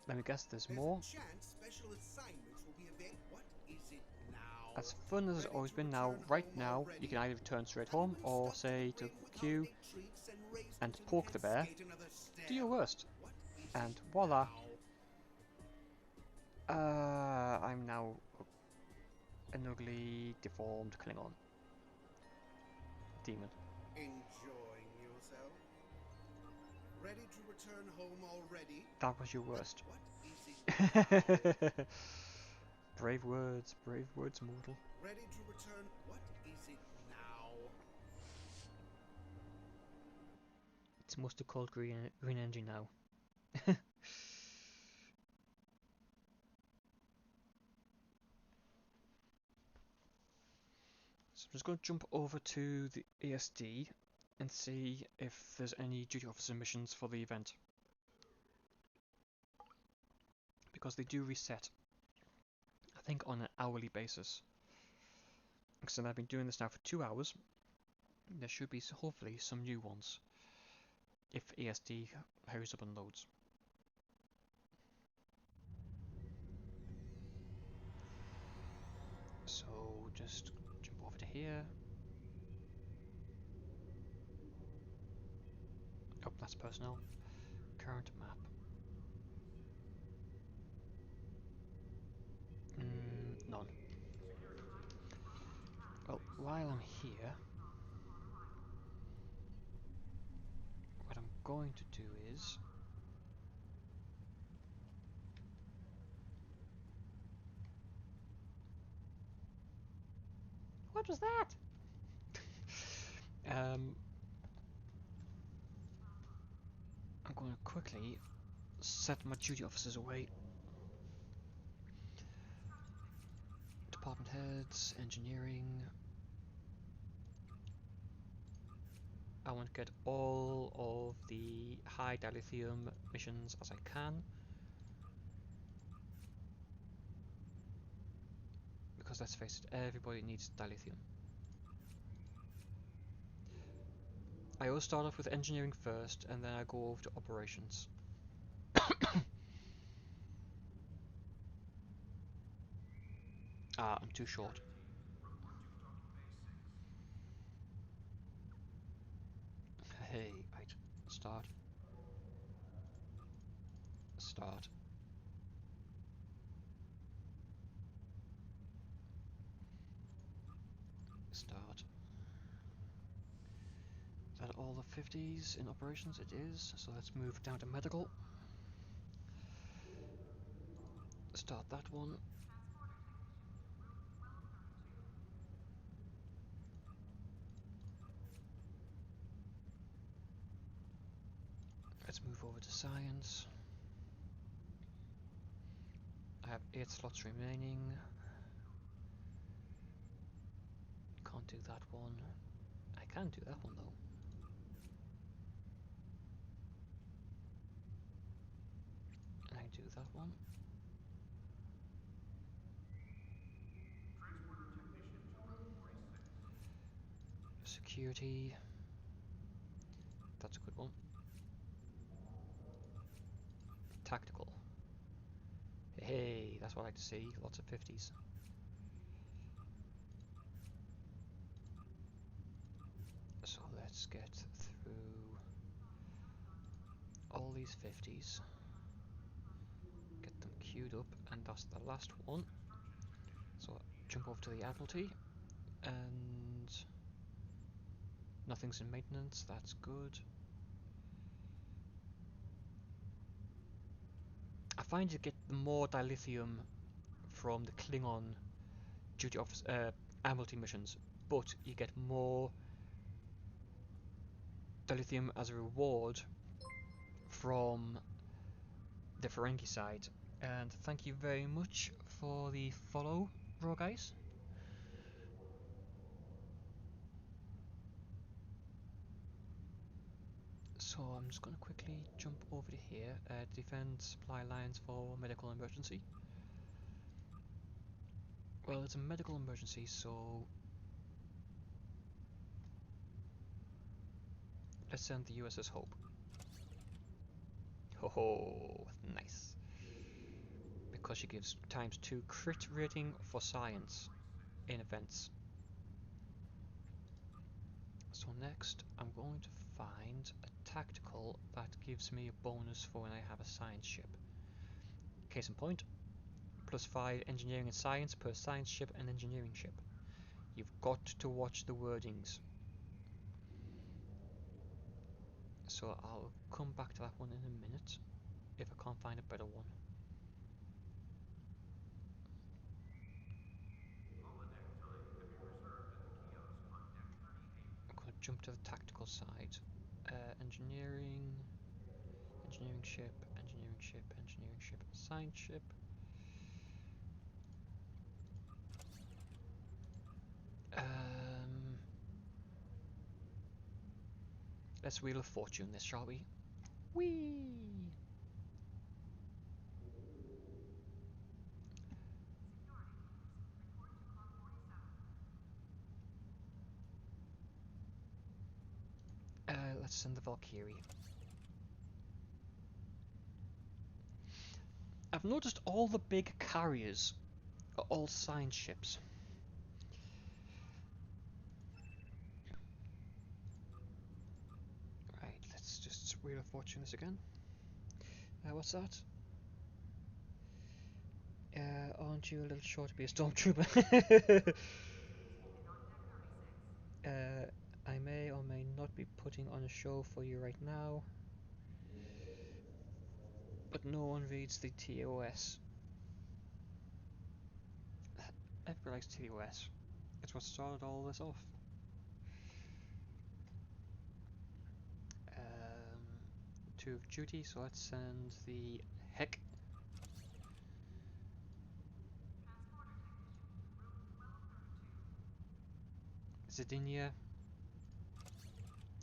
Let me guess, there's There's more. a chance special assignments will be available. What is it now? As fun as it's always been now, right now, you can either return straight home or say to Q and poke the bear, do your worst. And voila! I'm now an ugly, deformed Klingon. Demon. Enjoying yourself? Ready to return home already? That was your worst. What is it now? Brave words, mortal. Ready to return? What is it now? It's must have called green energy now. So I'm just going to jump over to the ASD and see if there's any duty officer missions for the event. Because they do reset, I think, on an hourly basis. So I've been doing this now for 2 hours. There should be hopefully some new ones if ASD hurries up and loads. So just jump over to here. Oh, that's personnel. Current map. None. Well, while I'm here, what I'm going to do is what was that? I'm going to quickly set my duty officers away. Department heads, engineering. I want to get all of the high dilithium missions as I can. Because let's face it, everybody needs dilithium. I always start off with engineering first, and then I go over to operations. I'm too short. Hey, right. Start. Start. Start. Is that all the 50s in operations? It is. So let's move down to medical. Start that one. Let's move over to science. I have 8 slots remaining. Can't do that one. I can do that one though. And I can do that one. Security. That's a good one. tactical. Hey, that's what I like to see. Lots of 50s. So let's get through all these 50s. Get them queued up, and that's the last one. So jump over to the Admiralty, and nothing's in maintenance. That's good. I find you get more dilithium from the Klingon duty office Admiralty missions, but you get more dilithium as a reward from the Ferengi side. And thank you very much for the follow, raw guys. So I'm just going to quickly jump over to here. Defend supply lines for medical emergency. Well, it's a medical emergency, so let's send the USS Hope. Ho ho, nice. Because she gives ×2 crit rating for science in events. So next, I'm going to find a tactical that gives me a bonus for when I have a science ship. Case in point, +5 engineering and science per science ship and engineering ship. You've got to watch the wordings. So I'll come back to that one in a minute if I can't find a better one. I'm going to jump to the tactical side. Engineering, engineering ship, engineering ship, engineering ship, science ship. Let's Wheel of Fortune this, shall we? Whee! Let's send the Valkyrie. I've noticed all the big carriers are all science ships. Right, let's just Wheel of Fortune this again. What's that? Aren't you a little short to be a stormtrooper? I may or may not be putting on a show for you right now, but no one reads the TOS. Everybody likes TOS. It's what started all this off. Two of duty, so let's send the Heck. Zedinia,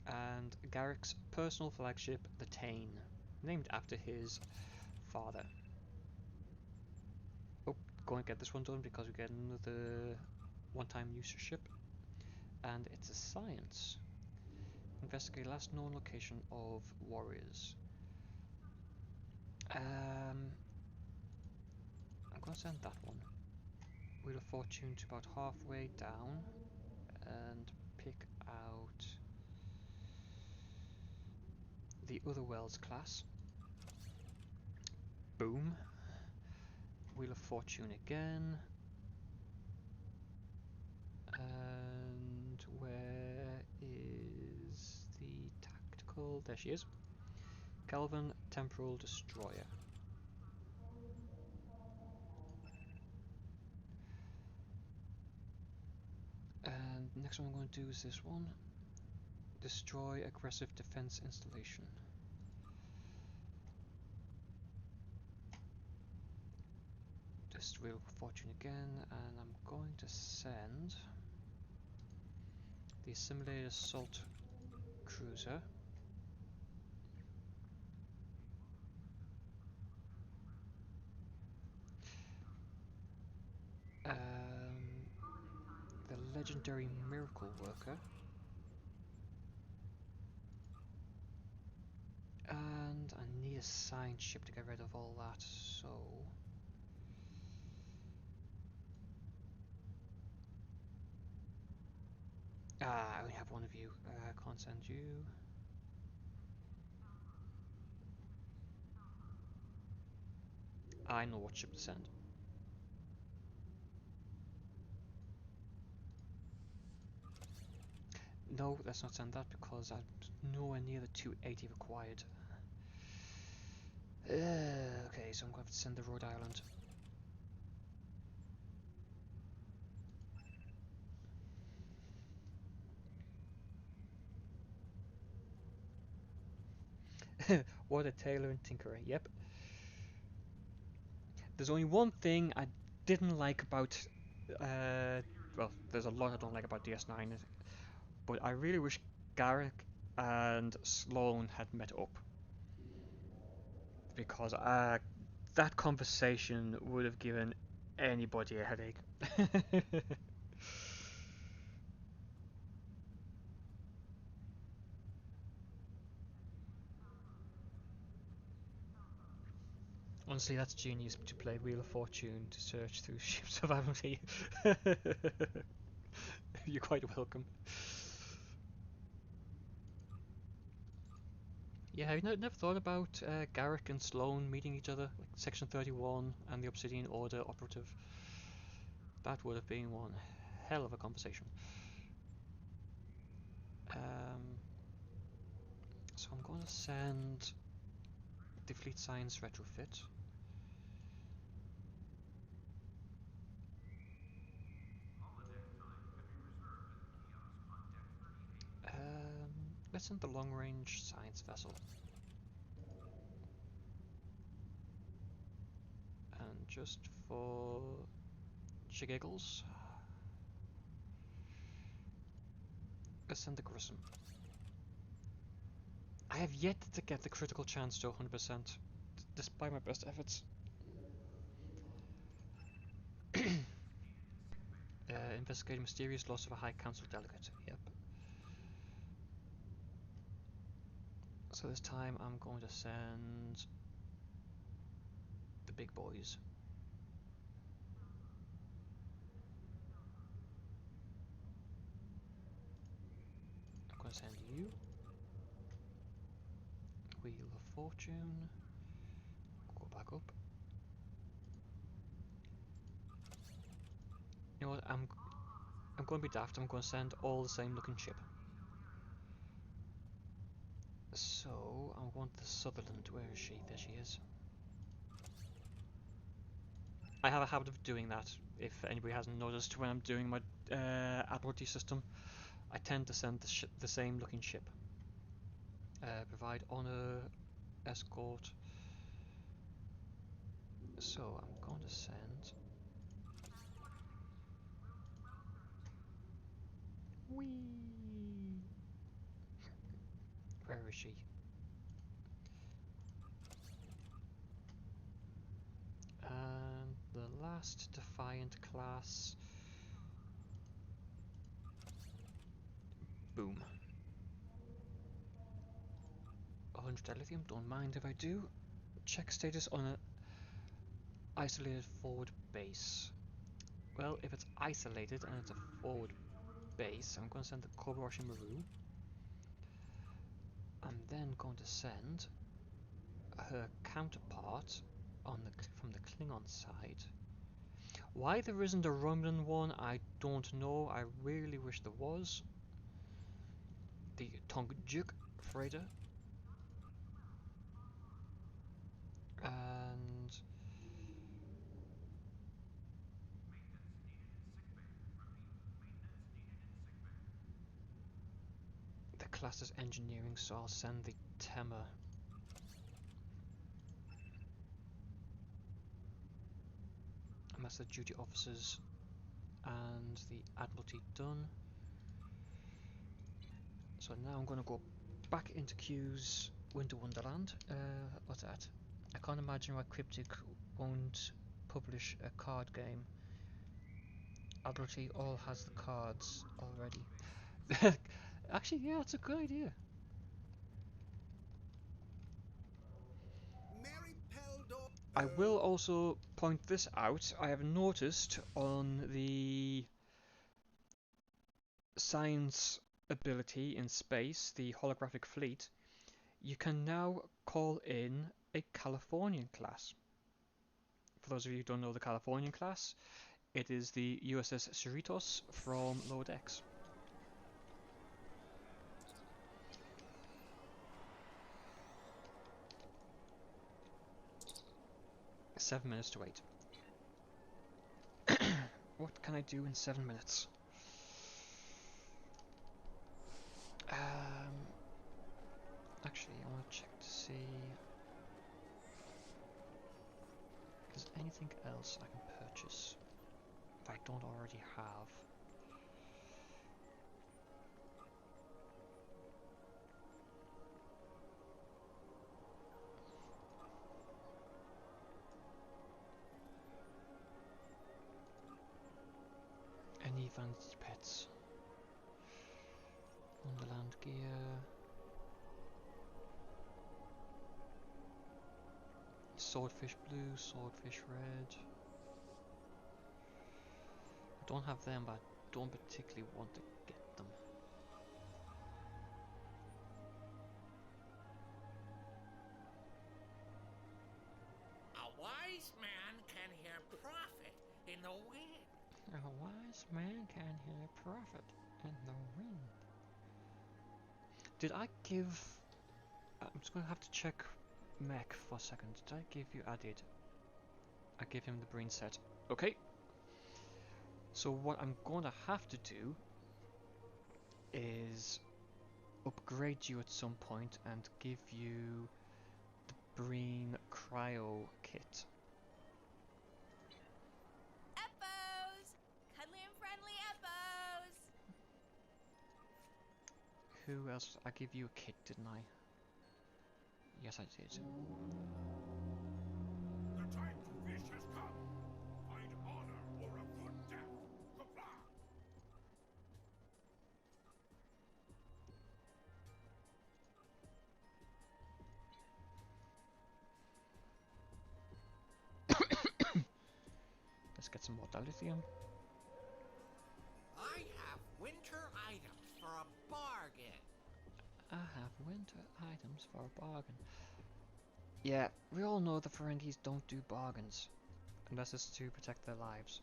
and Garrick's personal flagship, the Tane, named after his father. Oh, go and get this one done because we get another one-time use ship, and it's a science. Investigate last known location of warriors. I'm going to send that one. Wheel of Fortune to about halfway down and pick out the other Wells class. Boom. Wheel of Fortune again. And where is the tactical? There she is. Kelvin Temporal Destroyer. And next one I'm going to do is this one. Destroy aggressive defense installation. Just Wheel of Fortune again, and I'm going to send the Assimilated Assault Cruiser. The Legendary Miracle Worker. And I need a signed ship to get rid of all that, so... I only have one of you. Can't send you. I know what ship to send. No, let's not send that because I'm nowhere near the 280 required. Okay, so I'm going to have to send the Rhode Island. What a tailor and tinkerer, yep. There's only one thing I didn't like about... well, there's a lot I don't like about DS9, but I really wish Garrick and Sloane had met up. Because that conversation would have given anybody a headache. Honestly, that's genius to play Wheel of Fortune to search through ships of Admiralty. You're quite welcome. Yeah, have you never thought about Garrick and Sloane meeting each other, like Section 31 and the Obsidian Order operative? That would have been one hell of a conversation. So I'm going to send the Fleet Science retrofit. Let's send the long range science vessel. And just for giggles, let's send the Grissom. I have yet to get the critical chance to 100%, despite my best efforts. Investigating mysterious loss of a High Council delegate. Yep. So this time I'm going to send the big boys. I'm going to send you. Wheel of Fortune. Go back up. You know what? I'm going to be daft. I'm going to send all the same looking ship. So I want the Sutherland. Where is she? There she is. I have a habit of doing that. If anybody hasn't noticed, when I'm doing my Admiralty system, I tend to send the same looking ship. Provide honor, escort. So I'm going to send. Whee! Where is she? And the last Defiant class. Boom. 100 lithium, don't mind if I do. Check status on an isolated forward base. Well, if it's isolated and it's a forward base, I'm going to send the Kobayashi Maru. I'm then going to send her counterpart on from the Klingon side. Why there isn't a Romulan one, I don't know. I really wish there was. The Tonjuk freighter. And the class is engineering, so I'll send the Tema. And that's the duty officers and the Admiralty done. So now I'm going to go back into Q's Winter Wonderland. What's that? I can't imagine why Cryptic won't publish a card game. Admiralty all has the cards already. Actually, yeah, it's a good idea. I will also point this out. I have noticed on the science ability in space, the holographic fleet, you can now call in a Californian class. For those of you who don't know the Californian class, it is the USS Cerritos from Lower Decks. Seven minutes to wait. What can I do in 7 minutes? Actually, I want to check to see if there's anything else I can purchase if I don't already have. Any vanity pets? Wonderland gear. Swordfish blue, swordfish red. I don't have them, but I don't particularly want to get them. A wise man can hear profit in the wind. A wise man can hear profit in the wind. Did I give... I'm just going to have to check Mech for a second. Did I give you... I did. I gave him the brain set. Okay. So what I'm going to have to do is upgrade you at some point and give you the brain cryo kit. Eppos! Cuddly and friendly Eppos! Who else? I gave you a kit, didn't I? Yes, I did. The time to fish has come. Find honor or a good death. Kapla! 'Let's get some more dilithium. I have winter items for a bargain. I have winter items for a bargain. Yeah, we all know the Ferengis don't do bargains. Unless it's to protect their lives.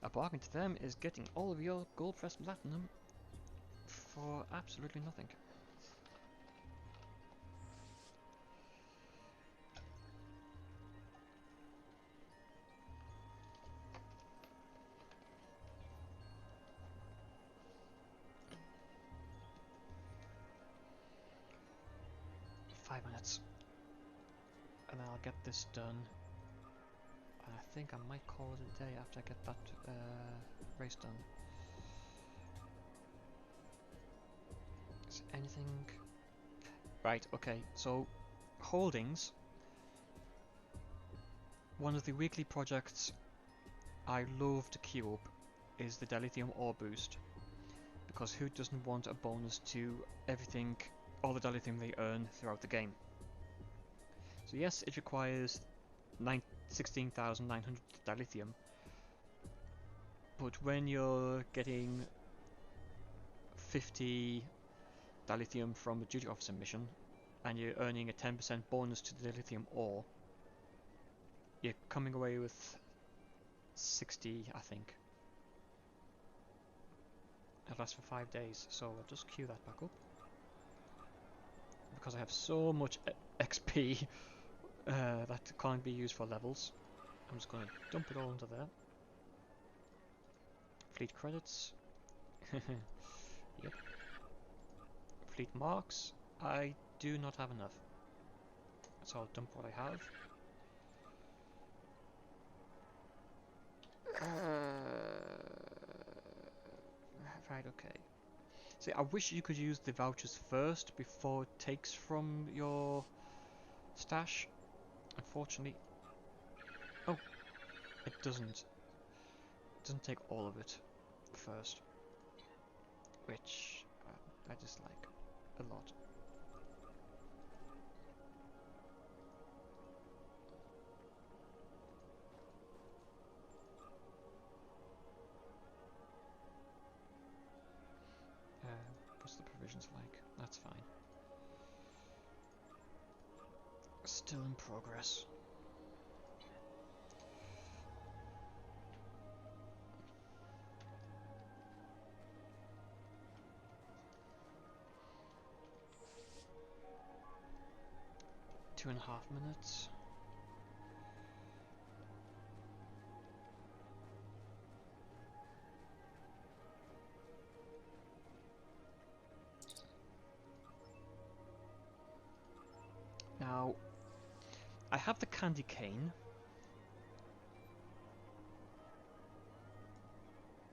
A bargain to them is getting all of your gold pressed platinum for absolutely nothing. Five minutes. And then I'll get this done. And I think I might call it a day after I get that race done. Is anything... Right, okay, so holdings. One of the weekly projects I love to queue up is the dilithium ore boost. Because who doesn't want a bonus to everything, all the dilithium they earn throughout the game? So yes, it requires 16,900 dilithium, but when you're getting 50 dilithium from a duty officer mission, and you're earning a 10% bonus to the dilithium ore, you're coming away with 60, I think. It lasts for 5 days, so I'll just queue that back up. Because I have so much XP that can't be used for levels, I'm just going to dump it all into there. Fleet credits. Yep. Fleet marks. I do not have enough. So I'll dump what I have. Right, okay. See, I wish you could use the vouchers first before it takes from your stash. Unfortunately... Oh, it doesn't. It doesn't take all of it first. Which I dislike a lot. Still in progress. Two and a half minutes. Now, I have the candy cane.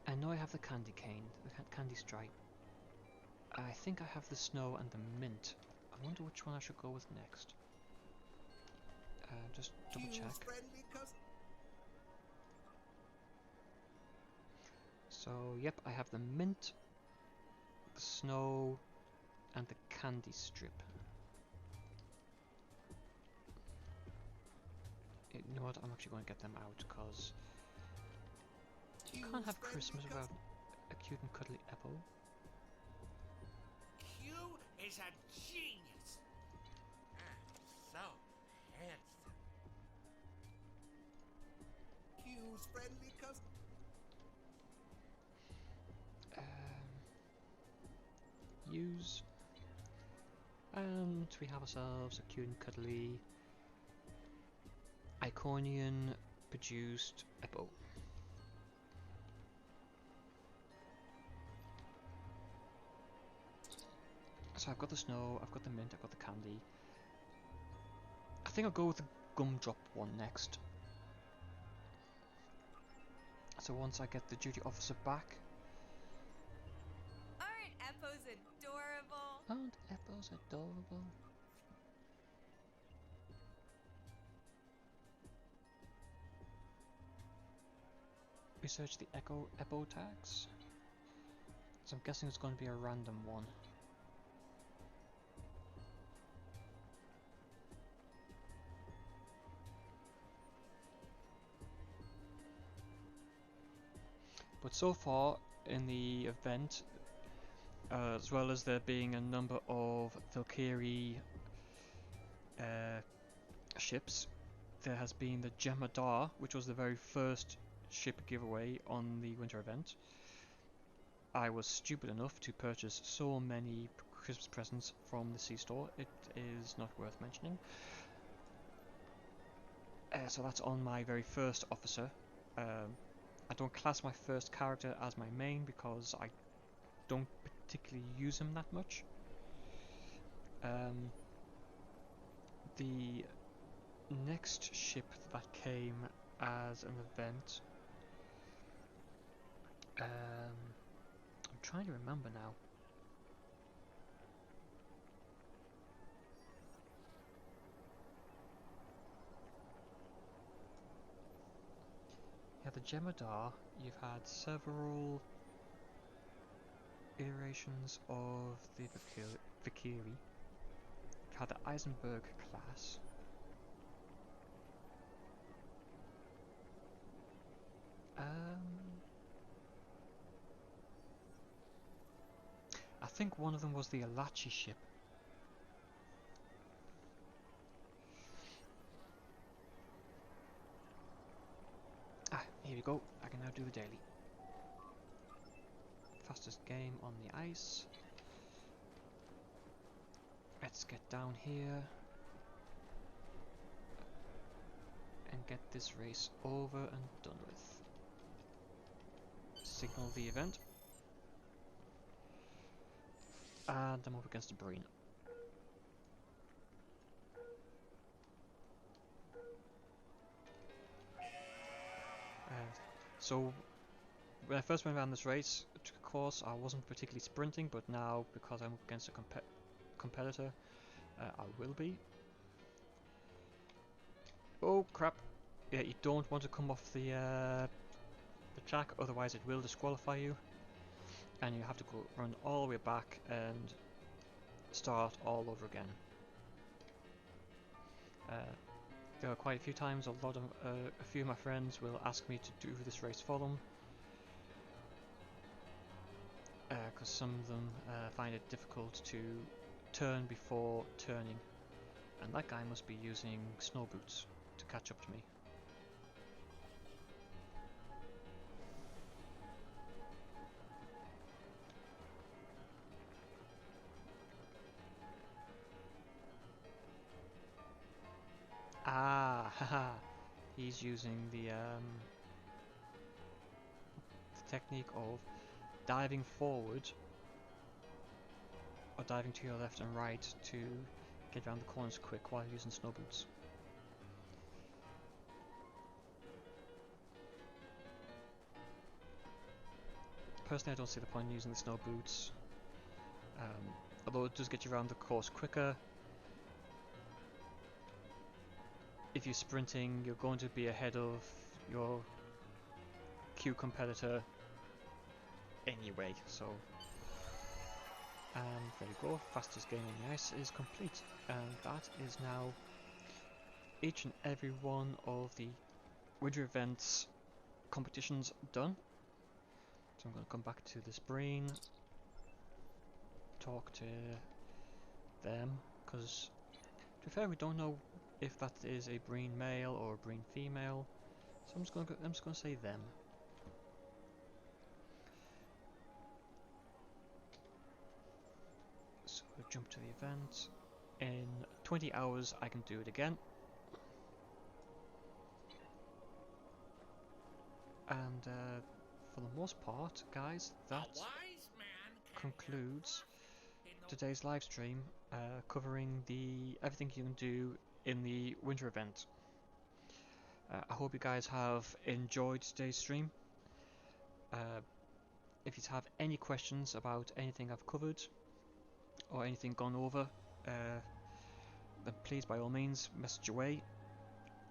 I know I have the candy cane, the candy stripe. I think I have the snow and the mint. I wonder which one I should go with next. Just double check. Friendly cousin. So, yep, I have the mint, the snow, and the candy strip. You know what? I'm actually going to get them out because you can't have Christmas without a cute and cuddly apple. Q is a genius. So handsome. Q's friendly cousin. Use. And we have ourselves a cute and cuddly Iconian produced apple. So I've got the snow, I've got the mint, I've got the candy. I think I'll go with the gumdrop one next. So once I get the duty officer back. Aren't Eppos adorable? Aren't apples adorable? Research the Echo tags. So I'm guessing it's going to be a random one. But so far in the event, as well as there being a number of Valkyrie ships, there has been the Jemadar, which was the very first ship giveaway on the winter event. I was stupid enough to purchase so many Christmas presents from the sea store, it is not worth mentioning. So that's on my very first officer. I don't class my first character as my main because I don't particularly use him that much. The next ship that came as an event, I'm trying to remember now. Yeah, the Jemadar, you've had several iterations of the Valkyrie. You've had the Eisenberg class. I think one of them was the Alachi ship. Here we go. I can now do the daily. Fastest game on the ice. Let's get down here and get this race over and done with. Signal the event. And I'm up against a Breen. So when I first went around this race, of course, I wasn't particularly sprinting, but now, because I'm up against a competitor, I will be. Oh crap! Yeah, you don't want to come off the track, otherwise it will disqualify you, and you have to go run all the way back and start all over again. There are quite a few times a few of my friends will ask me to do this race for them, because some of them find it difficult to turn before turning, And that guy must be using snow boots to catch up to me. Ah, haha. He's using the technique of diving forward or diving to your left and right to get around the corners quick while using snow boots. Personally, I don't see the point in using the snow boots, although it does get you around the course quicker. If you're sprinting, you're going to be ahead of your queue competitor anyway, so... And there you go, fastest game on the ice is complete. And that is now each and every one of the winter events competitions done. So I'm going to come back to this brain, talk to them, because to be fair, we don't know if that is a breen male or a breen female, so I'm just going to say them. So jump to the event. In 20 hours, I can do it again. And for the most part, guys, that concludes today's live stream, covering everything you can do in the winter event. I hope you guys have enjoyed today's stream. If you have any questions about anything I've covered or anything gone over, then please by all means message away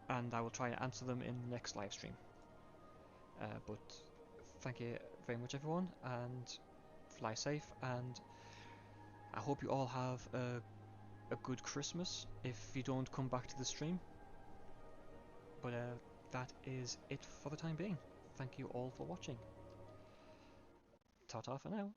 and I will try and answer them in the next live stream. But thank you very much everyone, and fly safe, and I hope you all have a good Christmas if you don't come back to the stream. But that is it for the time being. Thank you all for watching. Ta-ta for now.